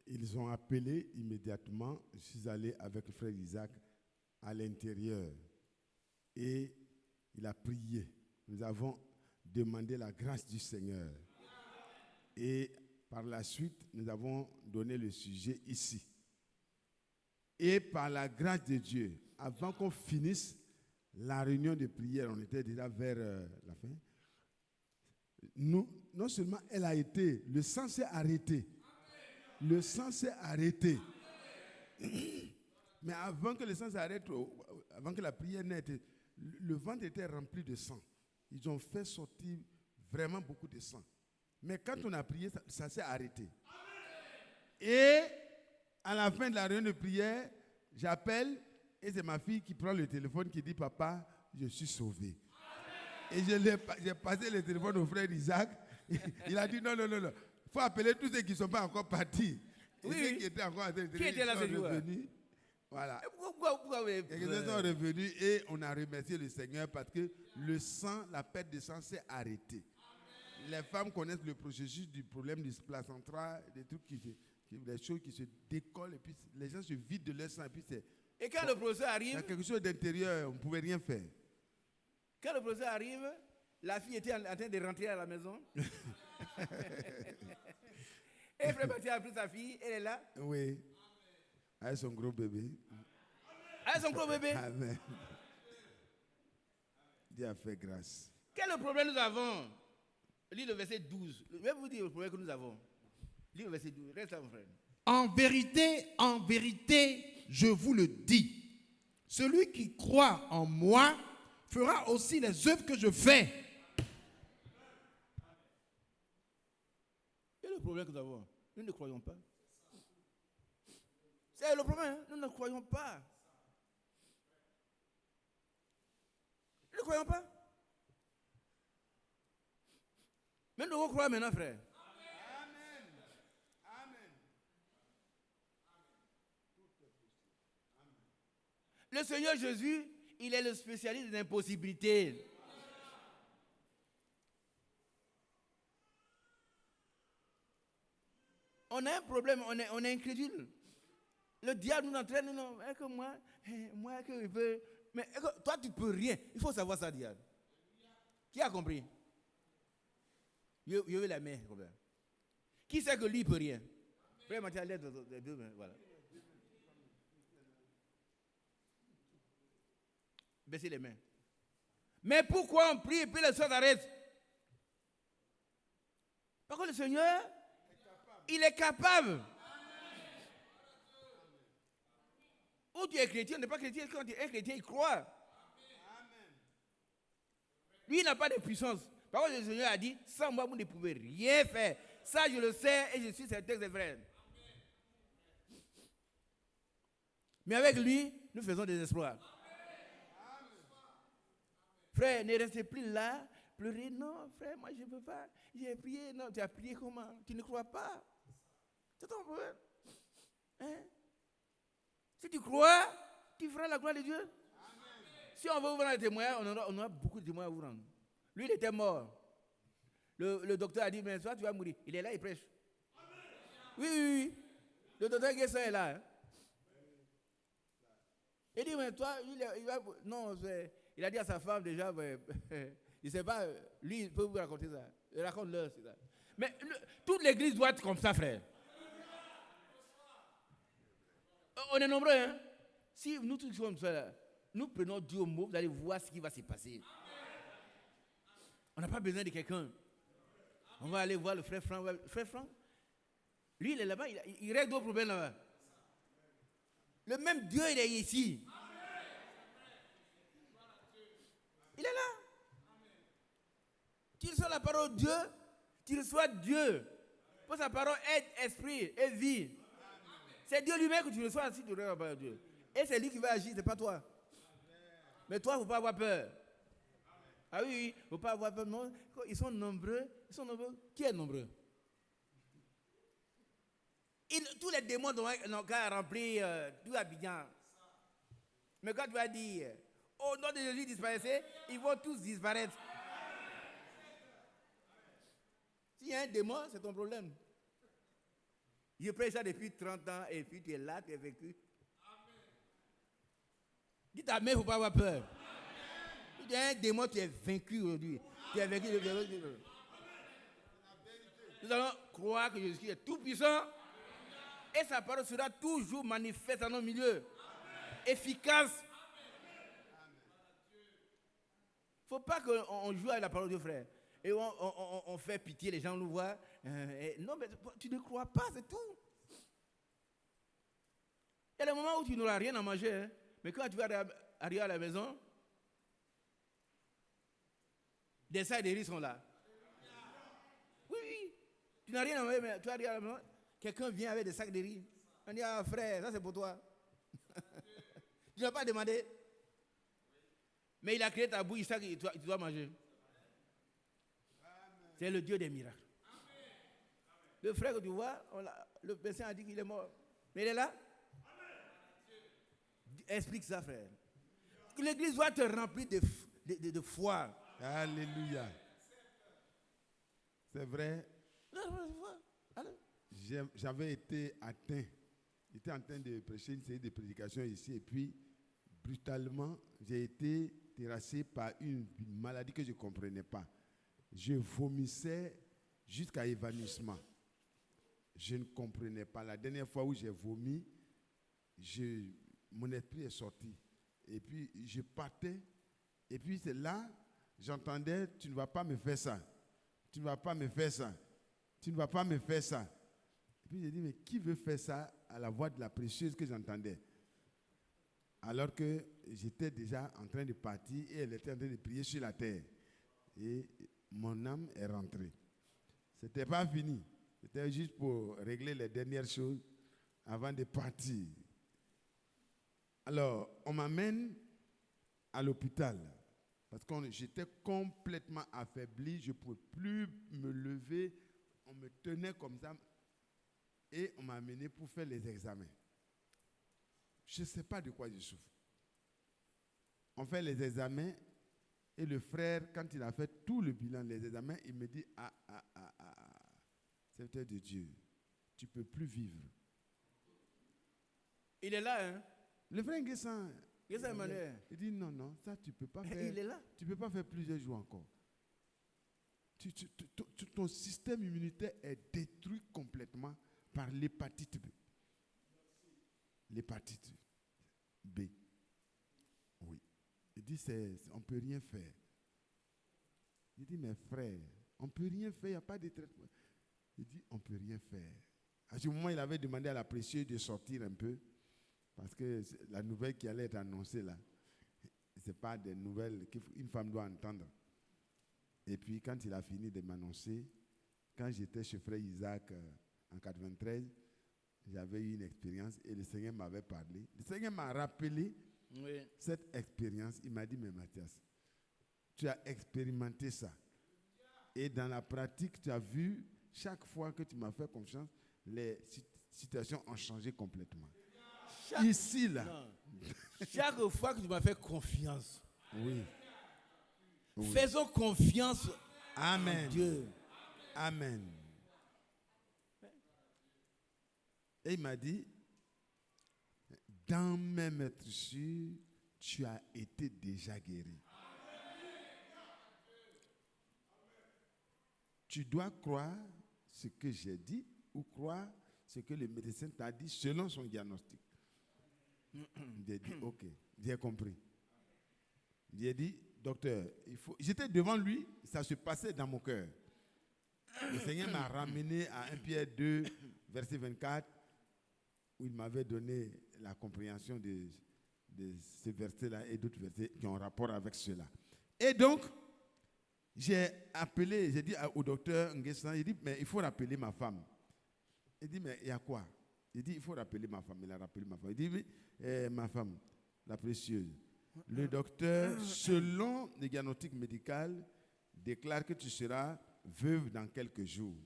Ils ont appelé immédiatement. Je suis allé avec le frère Isaac à l'intérieur et il a prié. Nous avons demandé la grâce du Seigneur. Et par la suite, nous avons donné le sujet ici. Et par la grâce de Dieu, avant qu'on finisse la réunion de prière, on était déjà vers la fin, non seulement elle a été, le sang s'est arrêté. Le sang s'est arrêté. Mais avant que le sang s'arrête, avant que la prière n'ait été, le ventre était rempli de sang. Ils ont fait sortir vraiment beaucoup de sang. Mais quand on a prié, ça s'est arrêté. Et à la fin de la réunion de prière, j'appelle et c'est ma fille qui prend le téléphone qui dit, papa, je suis sauvé. Et j'ai passé le téléphone au frère Isaac. Il a dit, non. Il faut appeler tous ceux qui ne sont pas encore partis. Et Oui. ceux qui étaient encore en train de Qui était là ce jour-là? revenus. Voilà. Pourquoi vous avez Quelques-uns sont revenus et on a remercié le Seigneur parce que le sang, la perte de sang s'est arrêtée. Les femmes connaissent le processus du problème du placenta, des trucs des choses qui se décollent et puis les gens se vident de leur sang. Et quand le professeur Il y a arrive, quelque chose d'intérieur, on ne pouvait rien faire. quand le professeur arrive, la fille était en train de rentrer à la maison. Et frère Mathieu a pris sa fille, elle est là. Oui. Avec son gros bébé. Avec son gros bébé. Amen. Dieu a fait grâce. Quel est le problème que nous avons? Lis le verset 12. Je vais vous dire le problème que nous avons. Lis le verset 12. Reste là, mon frère. En vérité, je vous le dis, celui qui croit en moi fera aussi les œuvres que je fais. Quel est le problème que nous avons? Nous ne croyons pas. C'est le problème, hein? Nous ne croyons pas. Nous ne croyons pas. Mais nous devons croire maintenant, frère. Le Seigneur Jésus, il est le spécialiste des impossibilités. On a un problème, on est incrédule. Le diable nous entraîne, non, est-ce que moi, est-ce que je peux. Mais toi, tu ne peux rien. Il faut savoir ça, diable. Qui a compris? Je veux la main, Robert. Qui sait que lui, il ne peut rien? Frère Mathieu, l'aide des deux mains, voilà. Baissez les mains. Mais pourquoi on prie et puis le sang s'arrête? Parce que le Seigneur, il est capable. Ou tu es chrétien, tu n'es pas chrétien, quand tu es chrétien, il croit. Lui, il n'a pas de puissance. Par contre, le Seigneur a dit, sans moi, vous ne pouvez rien faire. Ça, je le sais et je suis certain que c'est vrai. Mais avec lui, nous faisons des exploits. Frère, ne restez plus là, pleurer. Non, frère, moi je ne peux pas. J'ai prié. Non, tu as prié comment? Tu ne crois pas. C'est ton problème. Hein? Si tu crois, tu feras la gloire de Dieu. Si on veut vous rendre des témoins, on aura beaucoup de témoins à vous rendre. Lui, il était mort. Le docteur a dit, mais toi, tu vas mourir. Il est là, il prêche. Oui. Le docteur Guesson est là. Hein? Il dit, mais toi, il va... Non, il a dit à sa femme déjà, mais, il ne sait pas, lui, il peut vous raconter ça. Il raconte-le, c'est ça. Mais toute l'église doit être comme ça, frère. On est nombreux, hein. Si nous tous sommes comme ça, là, nous prenons Dieu au mot, vous allez voir ce qui va se passer. On n'a pas besoin de quelqu'un. On va aller voir le frère Franck. Frère Franck, lui, il est là-bas, il règle d'autres problèmes là-bas. Le même Dieu, il est ici. Il est là. Tu reçois la parole de Dieu, tu reçois Dieu. Pour sa parole aide, esprit et vie. C'est Dieu lui-même que tu reçois si tu reçois la parole de Dieu. Et c'est lui qui va agir, ce n'est pas toi. Mais toi, il ne faut pas avoir peur. Ah oui, il ne faut pas avoir peur. Non, ils sont nombreux. Qui est nombreux? Tous les démons n'ont qu'à remplir tout Abidjan. Mais quand tu vas dire, au nom de Jésus disparaissez, ils vont tous disparaître. S'il y a un démon, c'est ton problème. Je prêche ça depuis 30 ans et puis tu es là, tu es vécu. Dis ta mère, il ne faut pas avoir peur. Si tu as un démon, tu es vaincu aujourd'hui. Tu es vaincu. Nous allons croire que Jésus est tout puissant. Et sa parole sera toujours manifeste dans nos milieux. Efficace. Il ne faut pas qu'on joue avec la parole de Dieu, frère. Et on fait pitié, les gens nous voient. Non, mais tu ne crois pas, c'est tout. Il y a des moments où tu n'auras rien à manger. Hein, mais quand tu vas arriver à la maison, des sacs de riz sont là. Oui. Tu n'as rien à manger, mais tu arrives à la maison. Quelqu'un vient avec des sacs de riz. On dit, ah frère, ça c'est pour toi. Tu n'as pas demandé. Mais il a créé ta bouche, ça que tu dois manger. C'est le Dieu des miracles. Le frère que tu vois, le médecin a dit qu'il est mort. Mais il est là. Explique ça, frère. L'église doit te remplir de foi. Alléluia. C'est vrai. J'avais été atteint. J'étais en train de prêcher une série de prédications ici et puis, brutalement, j'ai été terrassé par une maladie que je ne comprenais pas. Je vomissais jusqu'à évanouissement. Je ne comprenais pas. La dernière fois où j'ai vomi, mon esprit est sorti. Et puis, je partais. Et puis, c'est là, j'entendais, tu ne vas pas me faire ça. Tu ne vas pas me faire ça. Tu ne vas pas me faire ça. Et puis, j'ai dit, mais qui veut faire ça à la voix de la précieuse que j'entendais? Alors que j'étais déjà en train de partir et elle était en train de prier sur la terre. Et mon âme est rentrée. Ce n'était pas fini. C'était juste pour régler les dernières choses avant de partir. Alors, on m'amène à l'hôpital parce que j'étais complètement affaibli. Je ne pouvais plus me lever. On me tenait comme ça et on m'a amené pour faire les examens. Je ne sais pas de quoi je souffre. On fait les examens et le frère, quand il a fait tout le bilan, les examens, il me dit, serviteur de Dieu, tu ne peux plus vivre. Il est là, hein? Le frère Nguessan, Emmanuel. il dit, non, ça tu ne peux pas faire. Il est là. Tu ne peux pas faire plusieurs jours encore. Ton système immunitaire est détruit complètement par l'hépatite B. L'hépatite B. Oui. Il dit, on ne peut rien faire. Il dit, mes frères, on ne peut rien faire, il n'y a pas de traitement. Il dit, on ne peut rien faire. À ce moment, il avait demandé à la précieuse de sortir un peu, parce que la nouvelle qui allait être annoncée là, ce n'est pas des nouvelles qu'une femme doit entendre. Et puis, quand il a fini de m'annoncer, quand j'étais chez Frère Isaac en 93, j'avais eu une expérience et le Seigneur m'avait parlé. Le Seigneur m'a rappelé cette expérience. Il m'a dit, mais Mathias, tu as expérimenté ça. Et dans la pratique, tu as vu, chaque fois que tu m'as fait confiance, les situations ont changé complètement. Ici, là. Chaque fois que tu m'as fait confiance. Oui. Faisons confiance Amen. en Dieu. Amen. Et il m'a dit, dans mes meurtrissures, tu as été déjà guéri. Tu dois croire ce que j'ai dit ou croire ce que le médecin t'a dit selon son diagnostic. J'ai dit, ok, j'ai compris. J'ai dit, docteur, j'étais devant lui, ça se passait dans mon cœur. Le Seigneur m'a ramené à 1 Pierre 2, verset 24, où il m'avait donné la compréhension de ce verset-là et d'autres versets qui ont rapport avec cela. Et donc, j'ai dit au docteur Nguessan, il dit, mais il faut rappeler ma femme. Il dit, mais il y a quoi? Il dit, il faut rappeler ma femme. Il a rappelé ma femme. Il dit, oui, ma femme, la précieuse. Le docteur, selon le diagnostic médical, déclare que tu seras veuve dans quelques jours.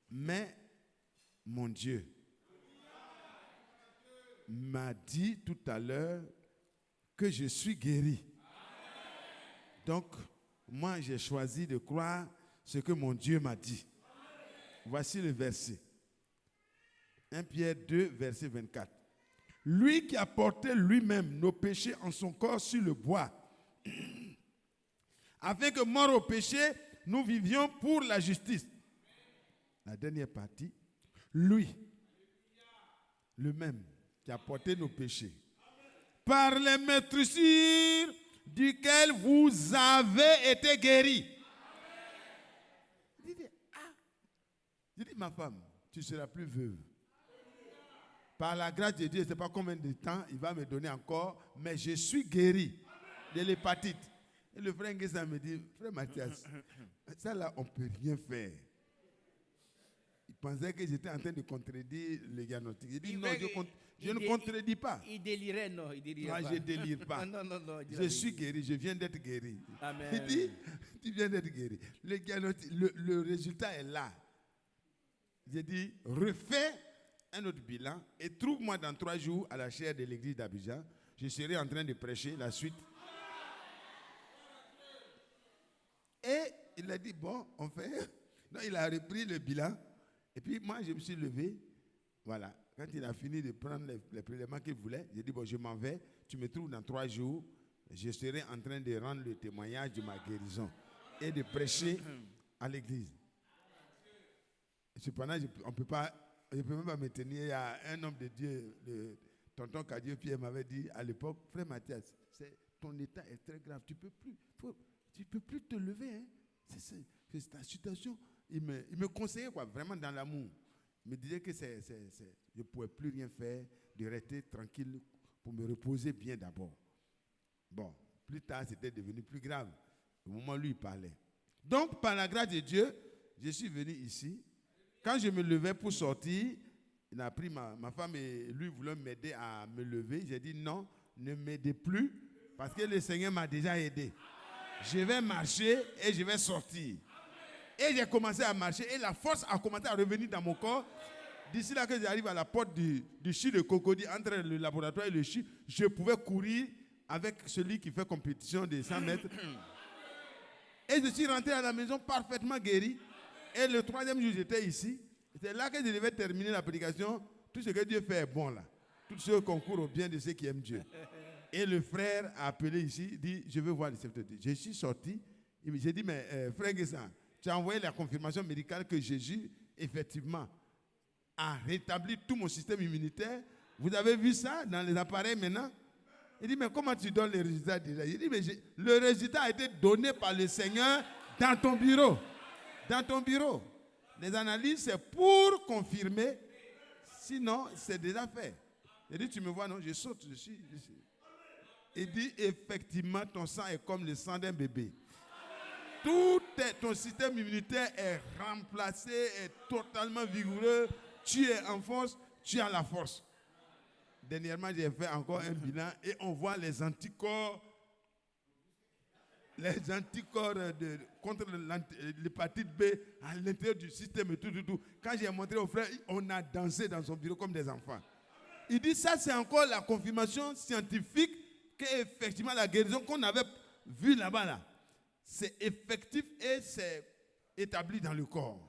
Mais, mon Dieu m'a dit tout à l'heure que je suis guéri. Donc, moi, j'ai choisi de croire ce que mon Dieu m'a dit. Voici le verset. 1 Pierre 2, verset 24. Lui qui a porté lui-même nos péchés en son corps sur le bois, afin que, mort au péché, nous vivions pour la justice. La dernière partie, lui, le même qui a porté nos péchés, par les meurtrissures duquel vous avez été guéris. J'ai dit, ma femme, tu ne seras plus veuve. Par la grâce de Dieu, je ne sais pas combien de temps il va me donner encore, mais je suis guéri de l'hépatite. Et le frère Nguessan me dit, frère Mathias, ça là, on ne peut rien faire. Il pensait que j'étais en train de contredire le diagnostic. Il dit, non, je ne contredis pas. Il délirait, non, il délirait pas. pas. Je ne délire pas. non, je suis guéri, je viens d'être guéri. Amen. Il dit, tu viens d'être guéri. Le résultat est là. J'ai dit, refais un autre bilan et trouve-moi dans 3 jours à la chaire de l'église d'Abidjan. Je serai en train de prêcher la suite. Et il a dit, bon, on fait. Donc il a repris le bilan. Et puis moi, je me suis levé. Voilà. Quand il a fini de prendre les prélèvements qu'il voulait, j'ai dit, bon, je m'en vais. Tu me trouves dans 3 jours. Je serai en train de rendre le témoignage de ma guérison et de prêcher à l'église. Cependant, je ne peux même pas me tenir. Il y a un homme de Dieu, le tonton Kadio Pierre m'avait dit à l'époque, frère Mathias, ton état est très grave. Tu ne peux plus te lever. Hein. C'est ta situation. Il me conseillait quoi, vraiment dans l'amour. Il me disait que je ne pouvais plus rien faire, de rester tranquille pour me reposer bien d'abord. Bon, plus tard, c'était devenu plus grave. Au moment où lui, il parlait. Donc, par la grâce de Dieu, je suis venu ici. Quand je me levais pour sortir, il a pris ma femme et lui voulait m'aider à me lever. J'ai dit non, ne m'aidez plus parce que le Seigneur m'a déjà aidé. Je vais marcher et je vais sortir. Et j'ai commencé à marcher et la force a commencé à revenir dans mon corps. D'ici là que j'arrive à la porte du CHU de Cocody, entre le laboratoire et le CHU, je pouvais courir avec celui qui fait compétition de 100 mètres. Et je suis rentré à la maison parfaitement guéri. Et le 3e jour, j'étais ici. C'est là que je devais terminer la prédication. Tout ce que Dieu fait est bon là. Tout ce qui concourt au bien de ceux qui aiment Dieu. Et le frère a appelé ici, dit, je veux voir le chef de Dieu. Je suis sorti. J'ai dit, mais frère Nguessan, tu as envoyé la confirmation médicale que Jésus, effectivement, a rétabli tout mon système immunitaire. Vous avez vu ça dans les appareils maintenant? Il dit, mais comment tu donnes les résultats déjà? Il dit, mais le résultat a été donné par le Seigneur dans ton bureau. Dans ton bureau. Les analyses, c'est pour confirmer. Sinon, c'est déjà fait. Il dit, tu me vois, non? Je saute, je suis. Il dit, effectivement, ton sang est comme le sang d'un bébé. Ton système immunitaire est remplacé, est totalement vigoureux. Tu es en force, tu as la force. Dernièrement, j'ai fait encore un bilan et on voit les anticorps contre l'hépatite B à l'intérieur du système et tout. Quand j'ai montré au frère, on a dansé dans son bureau comme des enfants. Il dit ça, c'est encore la confirmation scientifique qu'effectivement la guérison qu'on avait vue là-bas, c'est effectif et c'est établi dans le corps.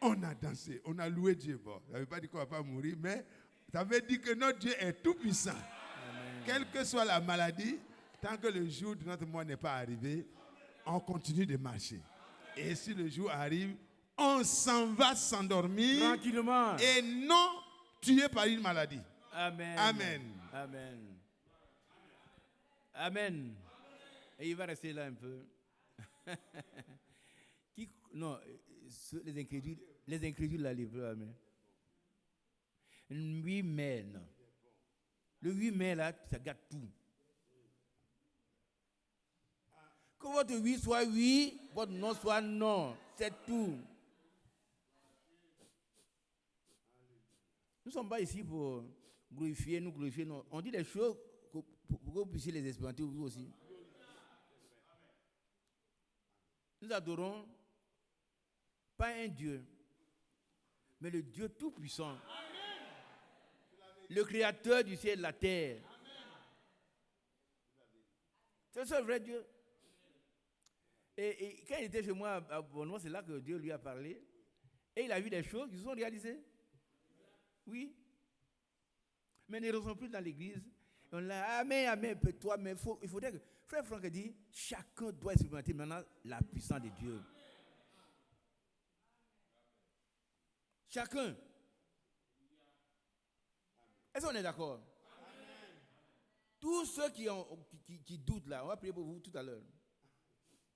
On a dansé, on a loué Dieu. Bon, ça ne veut pas dire qu'on ne va pas mourir, mais ça veut dire que notre Dieu est tout puissant. Amen. Quelle que soit la maladie, tant que le jour de notre mort n'est pas arrivé, on continue de marcher. Et si le jour arrive, on s'en va s'endormir tranquillement et non tué par une maladie. Amen. Amen. Amen. Amen. Et il va rester là un peu. Les incrédules la livrent. Amen. Le 8 mai, non. Le 8 mai, là, ça gâte tout. Que votre oui soit oui, votre non soit non. C'est tout. Nous ne sommes pas ici pour glorifier, non. On dit des choses pour que vous puissiez les expérimenter vous aussi. Nous adorons pas un Dieu, mais le Dieu tout-puissant. Le créateur du ciel et de la terre. C'est ce vrai Dieu. Et quand il était chez moi à Bonois, c'est là que Dieu lui a parlé. Et il a vu des choses qui se sont réalisées. Oui. Mais ils ne ressemblent plus dans l'église. On l'a, amen, toi, mais il faudrait que. Frère Franck dit, chacun doit expérimenter maintenant la puissance de Dieu. Chacun. Est-ce qu'on est d'accord? Amen. Tous ceux qui doutent là, on va prier pour vous tout à l'heure.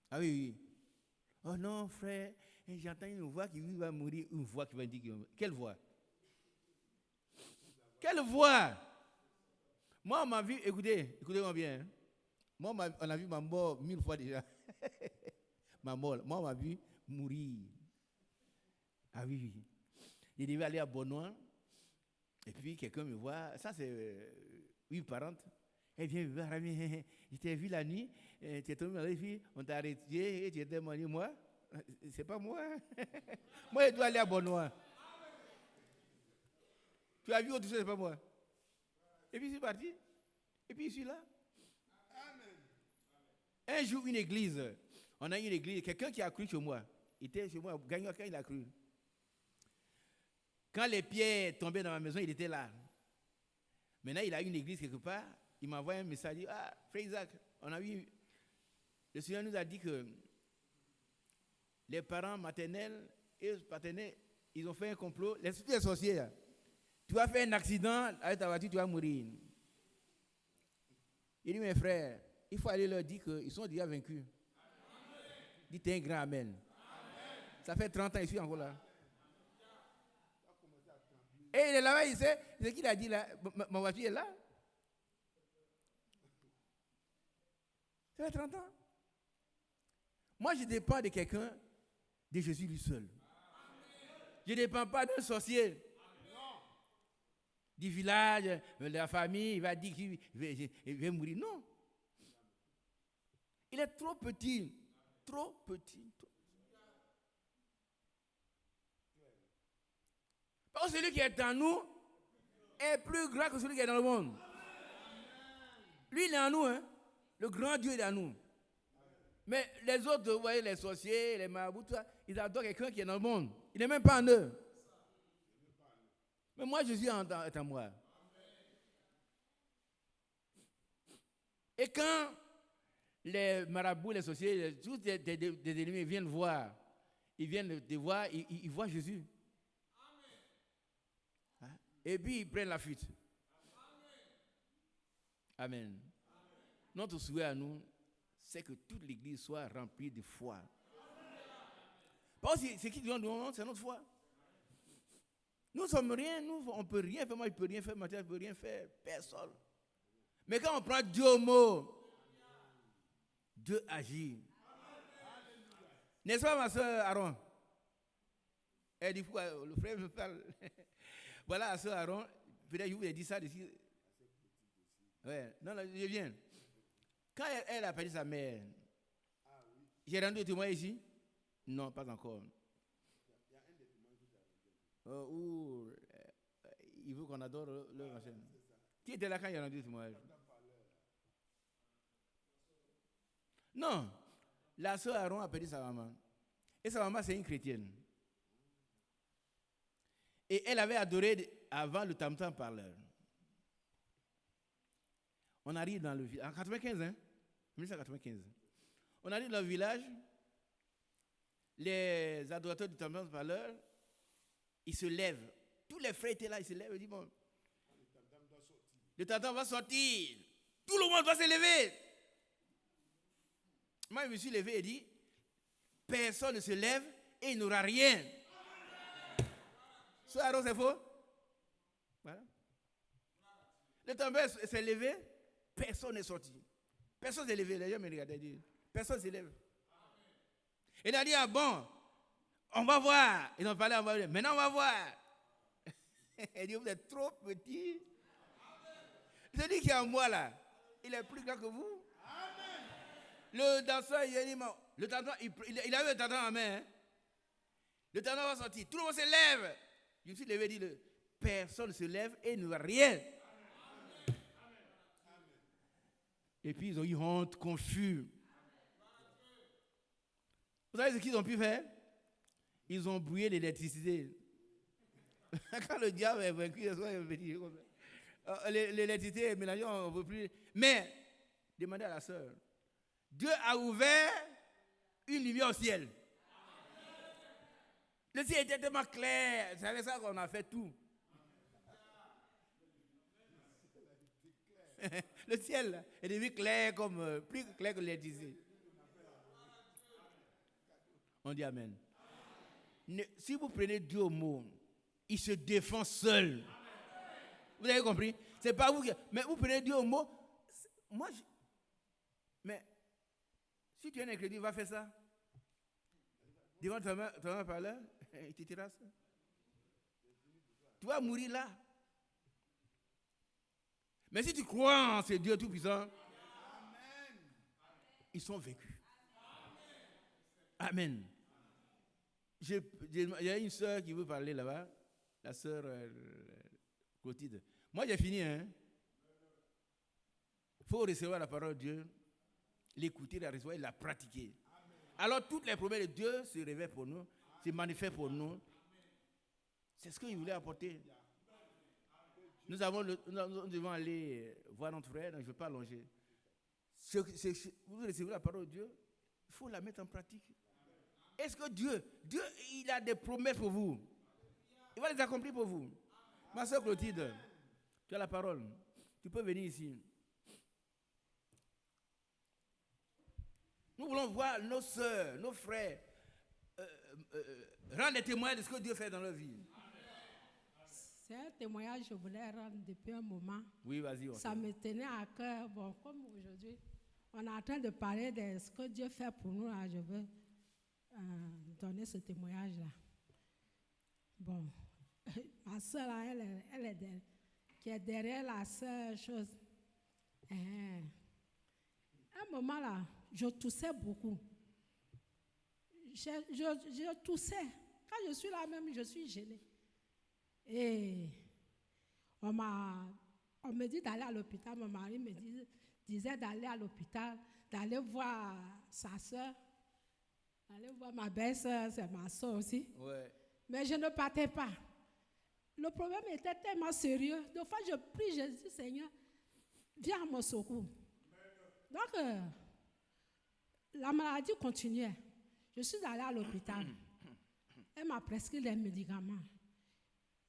Ah oui. Oh non, frère, j'entends une voix qui va mourir, une voix qui va dire qu'il va mourir. Quelle voix? Quelle voix? Moi, on m'a vu, écoutez-moi bien. Hein. Moi, on a vu ma mort 1000 fois déjà. Ma mort, moi, on m'a vu mourir. Ah oui. Il devait aller à Bonois. Et puis, quelqu'un me voit. Ça, c'est une parente. Elle vient me voir. Je t'ai vu la nuit. Tu es tombé dans les filles. On t'a arrêté et tu étais mort. Moi, c'est pas moi. Moi, je dois aller à Bonois. Tu as vu autre chose, c'est pas moi. Et puis, je suis parti. Et puis, je suis là. Un jour, une église. On a une église. Quelqu'un qui a cru chez moi. Il était chez moi. Gagnant, quand il a cru. Quand les pierres tombaient dans ma maison, il était là. Maintenant, il a une église quelque part. Il m'a envoyé un message. Il dit, frère Isaac, on a vu. Le Seigneur nous a dit que les parents maternels et paternels, ils ont fait un complot. Les sorciers, là. Tu vas faire un accident avec ta voiture, tu vas mourir. Il dit, mes frères, il faut aller leur dire qu'ils sont déjà vaincus. Dites un grand amen. Amen. Ça fait 30 ans, je suis encore là. Et il est là-bas, il sait, ce qu'il a dit là, ma voiture est là. Ça fait 30 ans. Moi, je dépends de quelqu'un, de Jésus lui seul. Je ne dépends pas d'un sorcier. Du village, de la famille, il va dire qu'il va mourir. Non. Il est trop petit. Trop petit. Parce que celui qui est en nous est plus grand que celui qui est dans le monde. Lui, il est en nous. Hein? Le grand Dieu est en nous. Mais les autres, vous voyez, les sorciers, les marabouts, tout ça, ils adorent quelqu'un qui est dans le monde. Il n'est même pas en eux. Mais moi, Jésus est en moi. Et quand les marabouts, les sorciers, tous des ennemis viennent voir, ils viennent te voir, ils voient Jésus. Hein? Et puis ils prennent la fuite. Amen. Notre souhait à nous, c'est que toute l'église soit remplie de foi. Parce que c'est qui nous donne, c'est notre foi. Nous ne sommes rien, on ne peut rien faire. Moi, je ne peux rien faire, Mathieu ne peut rien faire. Personne. Mais quand on prend Dieu au mot, Dieu agit. N'est-ce pas, ma soeur Aaron? Elle dit pourquoi le frère me parle. Voilà, la soeur Aaron. Peut-être je vous ai dit ça d'ici. Ouais, non, je viens. Quand elle a perdu sa mère, j'ai rendu le témoin ici? Non, pas encore. Il veut qu'on adore leur ancien. Qui était là quand il a rendu le témoignage? Non, la soeur Aaron a perdu sa maman. Et sa maman, c'est une chrétienne. Et elle avait adoré avant le tam-tam parleur. On arrive dans le village, en 95, 1995. On arrive dans le village, les adorateurs du tam-tam parleur, ils se lèvent. Tous les frères étaient là, ils se lèvent et disent, bon, le tam-tam va sortir. Tout le monde va se lever. Moi, je me suis levé et dit, personne ne se lève et il n'aura rien. Ce Aaron, c'est faux? Voilà. Le tam-tam s'est levé, personne n'est sorti. Personne s'est levé. Les gens me regardaient et disent, personne ne se lève. Il a dit, ah bon, on va voir. Ils ont parlé, on va voir. Maintenant, on va voir. Il dit, vous êtes trop petit. Je dis qu'il y a moi là. Il est plus grand que vous. Le danseur, il a dit, le tantan, il avait le tantan en main. Hein. Le tantan va sortir. Tout le monde se lève. Je me suis levé et dit, personne ne se lève et il ne va rien. Et puis ils ont eu honte, confus. Vous savez ce qu'ils ont pu faire? Ils ont brouillé l'électricité. Quand le diable est vaincu, l'électricité est mélangée, on ne veut plus. Mais, demandez à la sœur, Dieu a ouvert une lumière au ciel. Le ciel était tellement clair, c'est avec ça qu'on a fait tout. Le ciel est devenu clair comme, plus clair que l'électricité. On dit Amen. Si vous prenez Dieu au mot, il se défend seul. Vous avez compris? C'est pas vous qui... Mais vous prenez Dieu au mot. Moi, mais si tu es un incrédule, va faire ça. Devant ton main par là, il te terrasse. Tu vas mourir là. Mais si tu crois en ce Dieu tout-puissant, ils sont vaincus. Amen. Il y a une sœur qui veut parler là-bas, la sœur Clotilde. Moi, j'ai fini. Il faut recevoir la parole de Dieu, l'écouter, la recevoir et la pratiquer. Alors, toutes les promesses de Dieu se révèlent pour nous, se manifestent pour nous. C'est ce qu'il voulait apporter. Nous devons aller voir notre frère, donc je ne veux pas allonger. Vous recevez la parole de Dieu, il faut la mettre en pratique. Est-ce que Dieu, il a des promesses pour vous? Il va les accomplir pour vous. Ma soeur Clotilde, tu as la parole. Tu peux venir ici. Nous voulons voir nos soeurs, nos frères rendre des témoins de ce que Dieu fait dans leur vie. C'est un témoignage que je voulais rendre depuis un moment. Oui, vas-y. Ça me tenait à cœur. Bon, comme aujourd'hui, on est en train de parler de ce que Dieu fait pour nous. Là, je veux donner ce témoignage-là. Bon, ma soeur, là, elle est derrière, qui est derrière la seule chose. À un moment là, je toussais beaucoup. Je toussais. Quand je suis là même, je suis gênée. Et on me dit d'aller à l'hôpital. Mon mari me disait d'aller à l'hôpital, d'aller voir sa soeur, d'aller voir ma belle-soeur, c'est ma soeur aussi. Ouais. Mais je ne partais pas. Le problème était tellement sérieux. Des fois, je prie, je dis, Seigneur, viens à mon secours. Donc, la maladie continuait. Je suis allée à l'hôpital. Elle m'a prescrit les médicaments.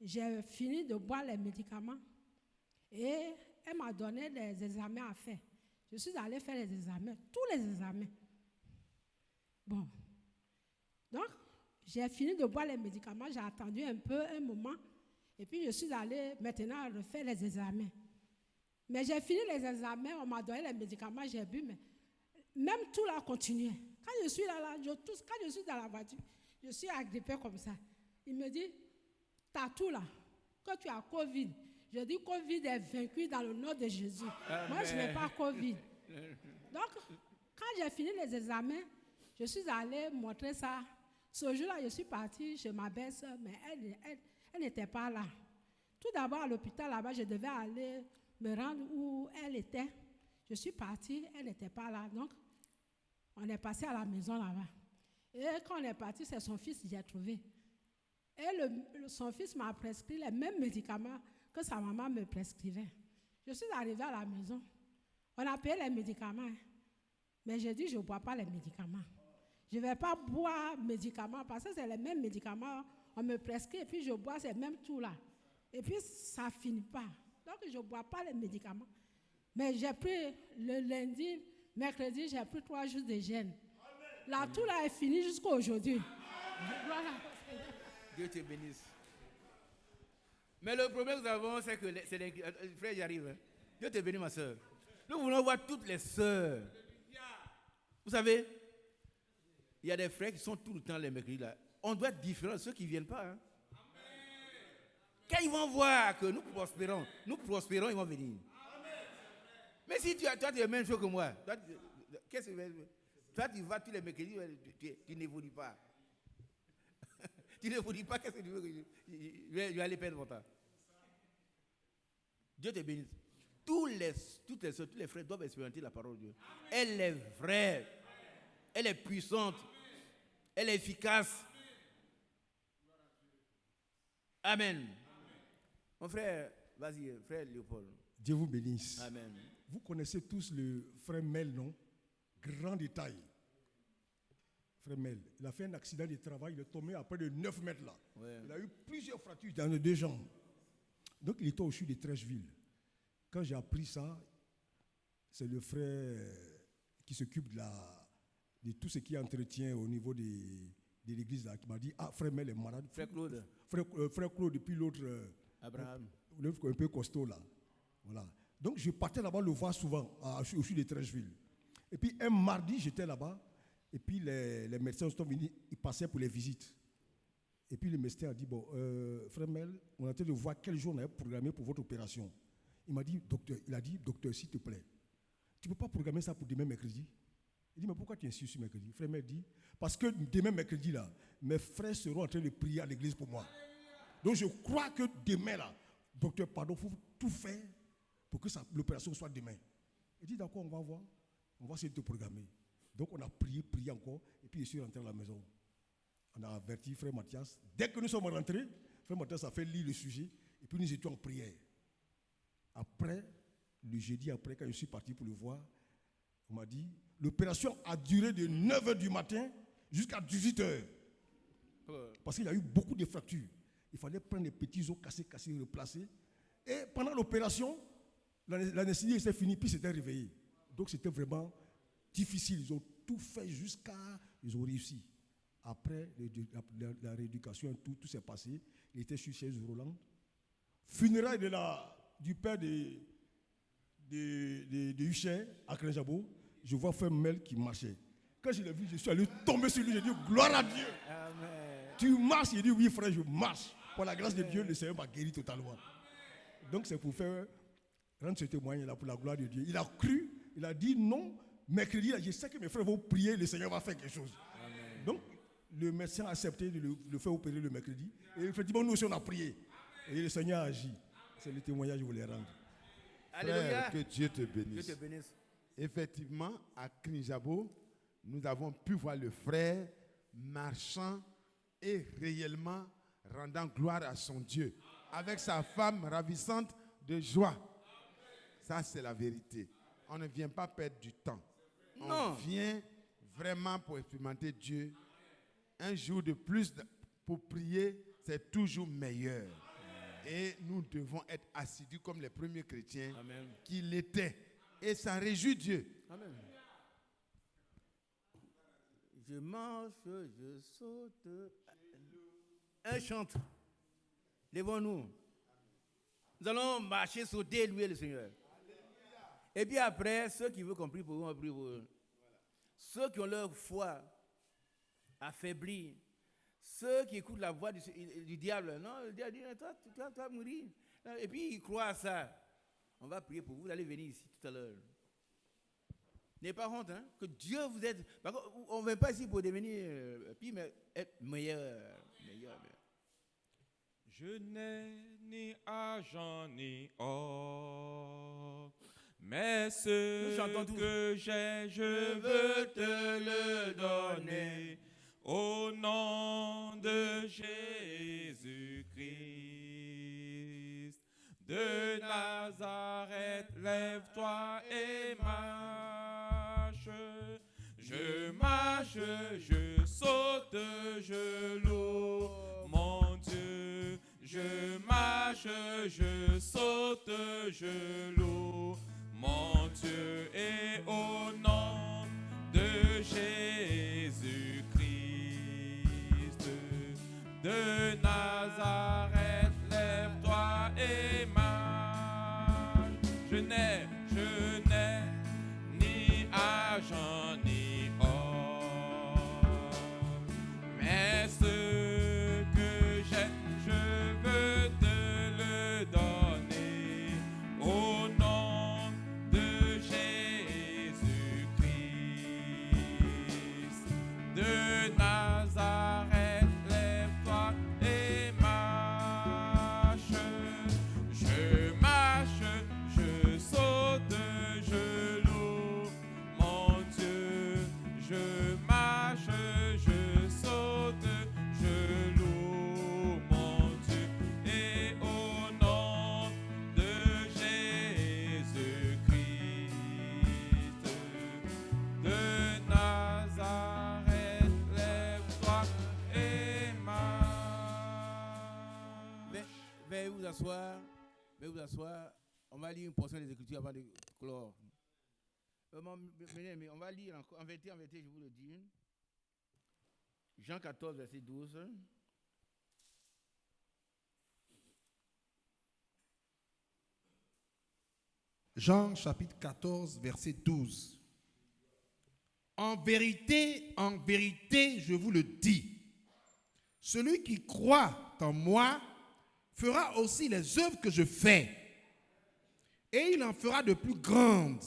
J'ai fini de boire les médicaments et elle m'a donné des examens à faire. Je suis allée faire les examens, tous les examens. Bon. Donc, j'ai fini de boire les médicaments, j'ai attendu un moment, et puis je suis allée maintenant refaire les examens. Mais j'ai fini les examens, on m'a donné les médicaments, j'ai bu, mais même tout là continuait. Quand je suis là, quand je suis dans la voiture, je suis agrippée comme ça. Il me dit, t'as tout là, que tu as Covid. Je dis, Covid est vaincu dans le nom de Jésus. Moi, je n'ai pas Covid. Donc, quand j'ai fini les examens, je suis allée montrer ça. Ce jour-là, je suis partie chez ma belle-sœur, mais elle n'était pas là. Tout d'abord, à l'hôpital, là-bas, je devais aller me rendre où elle était. Je suis partie, elle n'était pas là. Donc, on est passé à la maison là-bas. Et quand on est parti, c'est son fils que j'ai trouvé. Et son fils m'a prescrit les mêmes médicaments que sa maman me prescrivait. Je suis arrivée à la maison. On a payé les médicaments. Hein. Mais j'ai dit, je ne bois pas les médicaments. Je ne vais pas boire médicaments parce que c'est les mêmes médicaments. On me prescrit et puis je bois ces mêmes tout-là. Et puis ça ne finit pas. Donc je ne bois pas les médicaments. Mais j'ai pris le lundi, mercredi, j'ai pris 3 jours de jeûne. La tout-là est finie jusqu'à aujourd'hui. Voilà. Dieu te bénisse. Mais le problème que nous avons, c'est que frère, j'y arrive. Hein. Dieu te bénisse, ma soeur. Nous voulons voir toutes les sœurs. Vous savez, il y a des frères qui sont tout le temps les mercredis là. On doit être différents de ceux qui ne viennent pas. Hein. Quand ils vont voir que nous prospérons, ils vont venir. Mais si toi, tu es la même chose que moi, qu'est-ce que toi, tu vas tous les mercredis, tu n'évolues pas. Tu n'évolues pas, qu'est-ce que tu veux que je vais aller perdre mon temps. Dieu te bénisse. Tous les frères doivent expérimenter la parole de Dieu. Elle est vraie. Elle est puissante. Elle est efficace. Amen. Mon frère, vas-y, frère Léopold. Dieu vous bénisse. Amen. Vous connaissez tous le frère Mel, non? Grand détail. Frère Mel, il a fait un accident de travail, il est tombé à près de 9 mètres là. Ouais. Il a eu plusieurs fractures dans les 2 jambes. Donc il était au CHU de Trècheville. Quand j'ai appris ça, c'est le frère qui s'occupe de tout ce qui est entretien au niveau de l'église là, qui m'a dit, ah, frère Mel est malade. Frère Claude. Frère Claude, et puis l'autre, Abraham. L'autre un peu costaud là. Voilà. Donc je partais là-bas le voir souvent, au CHU de Trècheville. Et puis un mardi, j'étais là-bas, et puis les médecins sont venus, ils passaient pour les visites. Et puis le médecin a dit, bon, frère Mel, on est en train de voir quel jour on a programmé pour votre opération. Il a dit, docteur, s'il te plaît, tu ne peux pas programmer ça pour demain mercredi? Il dit, mais pourquoi tu insistes sur mercredi? Frère Mel dit, parce que demain mercredi, là, mes frères seront en train de prier à l'église pour moi. Donc je crois que demain, là, docteur, pardon, il faut tout faire pour que l'opération soit demain. Il dit, d'accord, on va voir. On va essayer de te programmer. Donc on a prié encore, et puis je suis rentré à la maison. On a averti frère Mathias. Dès que nous sommes rentrés, frère Mathias a fait lire le sujet, et puis nous étions en prière. Après, le jeudi après, quand je suis parti pour le voir, on m'a dit, l'opération a duré de 9h du matin jusqu'à 18h. Parce qu'il y a eu beaucoup de fractures. Il fallait prendre les petits os cassés, replacer. Et pendant l'opération, l'anesthésie s'est finie, puis s'était réveillé. Donc c'était vraiment difficile. Ils ont tout fait ils ont réussi. Après la rééducation, tout s'est passé. Il était sur chaise roulante. Funérailles du père de Huchet à Crenjabo, je vois frère Mel qui marchait. Quand je l'ai vu, je suis allé tomber sur lui, j'ai dit gloire à Dieu. Amen. Tu marches? Il dit oui frère, je marche. Par la grâce de Dieu, le Seigneur m'a guéri totalement. Donc c'est pour faire rendre ce témoignage-là pour la gloire de Dieu. Il a cru, il a dit non, mercredi, je sais que mes frères vont prier, le Seigneur va faire quelque chose. Amen. Donc le médecin a accepté de le faire opérer le mercredi. Et effectivement, nous aussi on a prié. Et le Seigneur a agi. C'est le témoignage que je voulais rendre. Alléluia. Frère, que Dieu te bénisse. Dieu te bénisse. Effectivement, à Crenjabo, nous avons pu voir le frère marchant et réellement rendant gloire à son Dieu. Avec sa femme ravissante de joie. Ça, c'est la vérité. On ne vient pas perdre du temps. On vient vraiment pour expérimenter Dieu. Un jour de plus pour prier, c'est toujours meilleur. Et nous devons être assidus comme les premiers chrétiens qui l'étaient. Et ça réjouit Dieu. Amen. Je marche, je saute. Un chante. Lèvons-nous. Nous allons marcher, sauter, louer le Seigneur. Et puis après, ceux qui veulent qu'on prie pour eux, on prie pour eux. ceux qui ont leur foi affaiblie, ceux qui écoutent la voix du diable. Non, le diable dit, toi, tu vas mourir. Et puis, ils croient à ça. On va prier pour vous, vous allez venir ici tout à l'heure. N'ayez pas honte, hein, que Dieu vous aide. On ne vient pas ici pour devenir pire, mais être meilleur. Je n'ai ni argent ni or, mais ce que j'ai, je veux te le donner au nom de Jésus-Christ. De Nazareth, lève-toi et marche. Je marche, je saute, je loue mon Dieu. Je marche, je saute, je loue mon Dieu. Et au nom de Jésus-Christ, de Nazareth, lève-toi et marche. Je n'ai ni argent ni or, mais ce que j'ai, je veux te le donner au nom de Jésus-Christ. De Nazareth, lève-toi et marche. Je marche, je saute, je loue mon Dieu. Je marche, je saute, je loue mon Dieu. Et au nom de Jésus-Christ, de Nazareth, lève-toi et marche. Veuillez vous asseoir. On va lire une portion des Écritures avant de clore. Mais on va lire encore. En vérité, je vous le dis. Jean 14, verset 12. Jean chapitre 14, verset 12. En vérité, je vous le dis, celui qui croit en moi fera aussi les œuvres que je fais, et il en fera de plus grandes,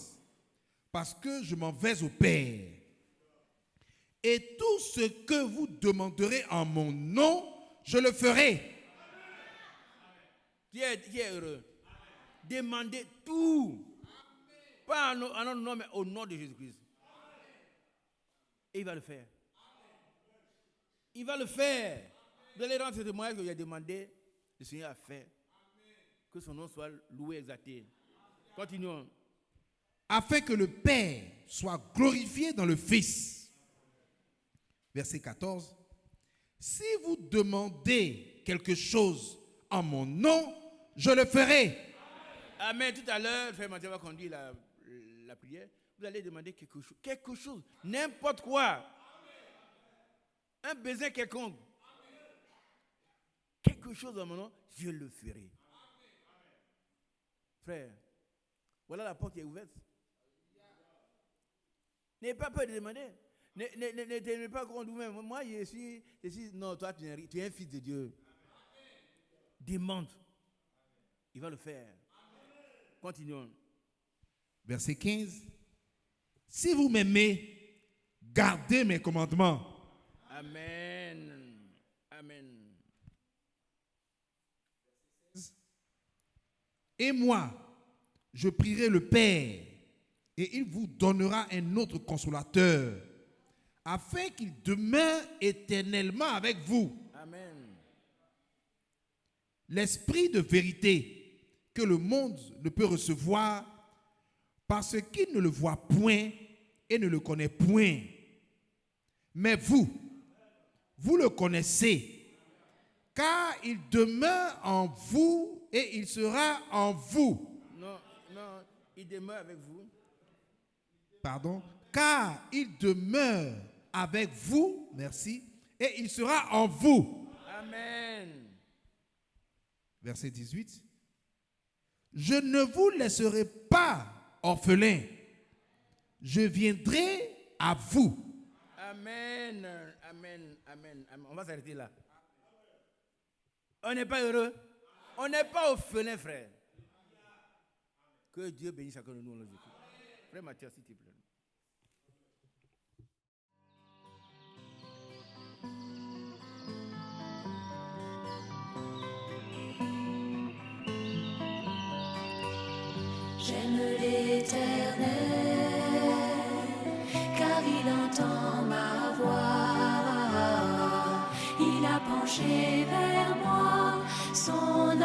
parce que je m'en vais au Père. Et tout ce que vous demanderez en mon nom, je le ferai. Qui est heureux? Demandez tout. Pas en notre nom, mais au nom de Jésus-Christ. Et il va le faire. Il va le faire. Vous allez rendre ce témoignage que j'ai demandé, le Seigneur a fait. Que son nom soit loué, exalté. Continuons. Afin que le Père soit glorifié dans le Fils. Verset 14. Si vous demandez quelque chose en mon nom, je le ferai. Amen. Tout à l'heure, frère Mathieu va conduire la prière. Vous allez demander quelque chose, n'importe quoi. Un besoin quelconque. Quelque chose en mon nom, je le ferai. Frère, voilà la porte qui est ouverte. N'ayez pas peur de demander. Ne t'aimez pas contre vous-même. Moi, je suis. Non, toi, tu es un fils de Dieu. Demande. Il va le faire. Continuons. Verset 15. Si vous m'aimez, gardez mes commandements. Amen. Amen. Et moi, je prierai le Père, et il vous donnera un autre consolateur, afin qu'il demeure éternellement avec vous. Amen. L'esprit de vérité que le monde ne peut recevoir parce qu'il ne le voit point et ne le connaît point. Mais vous le connaissez, car il demeure en vous et il sera en vous. Non, il demeure avec vous. Pardon. Car il demeure avec vous, merci, et il sera en vous. Amen. Verset 18. Je ne vous laisserai pas orphelins. Je viendrai à vous. Amen, amen, amen, amen. On va s'arrêter là. On n'est pas heureux. On n'est pas orphelin, frère. Que Dieu bénisse chacun de nous. On les écoute. Frère Mathieu, s'il te plaît. J'aime l'Éternel, car il entend ma voix. Il a penché vers moi son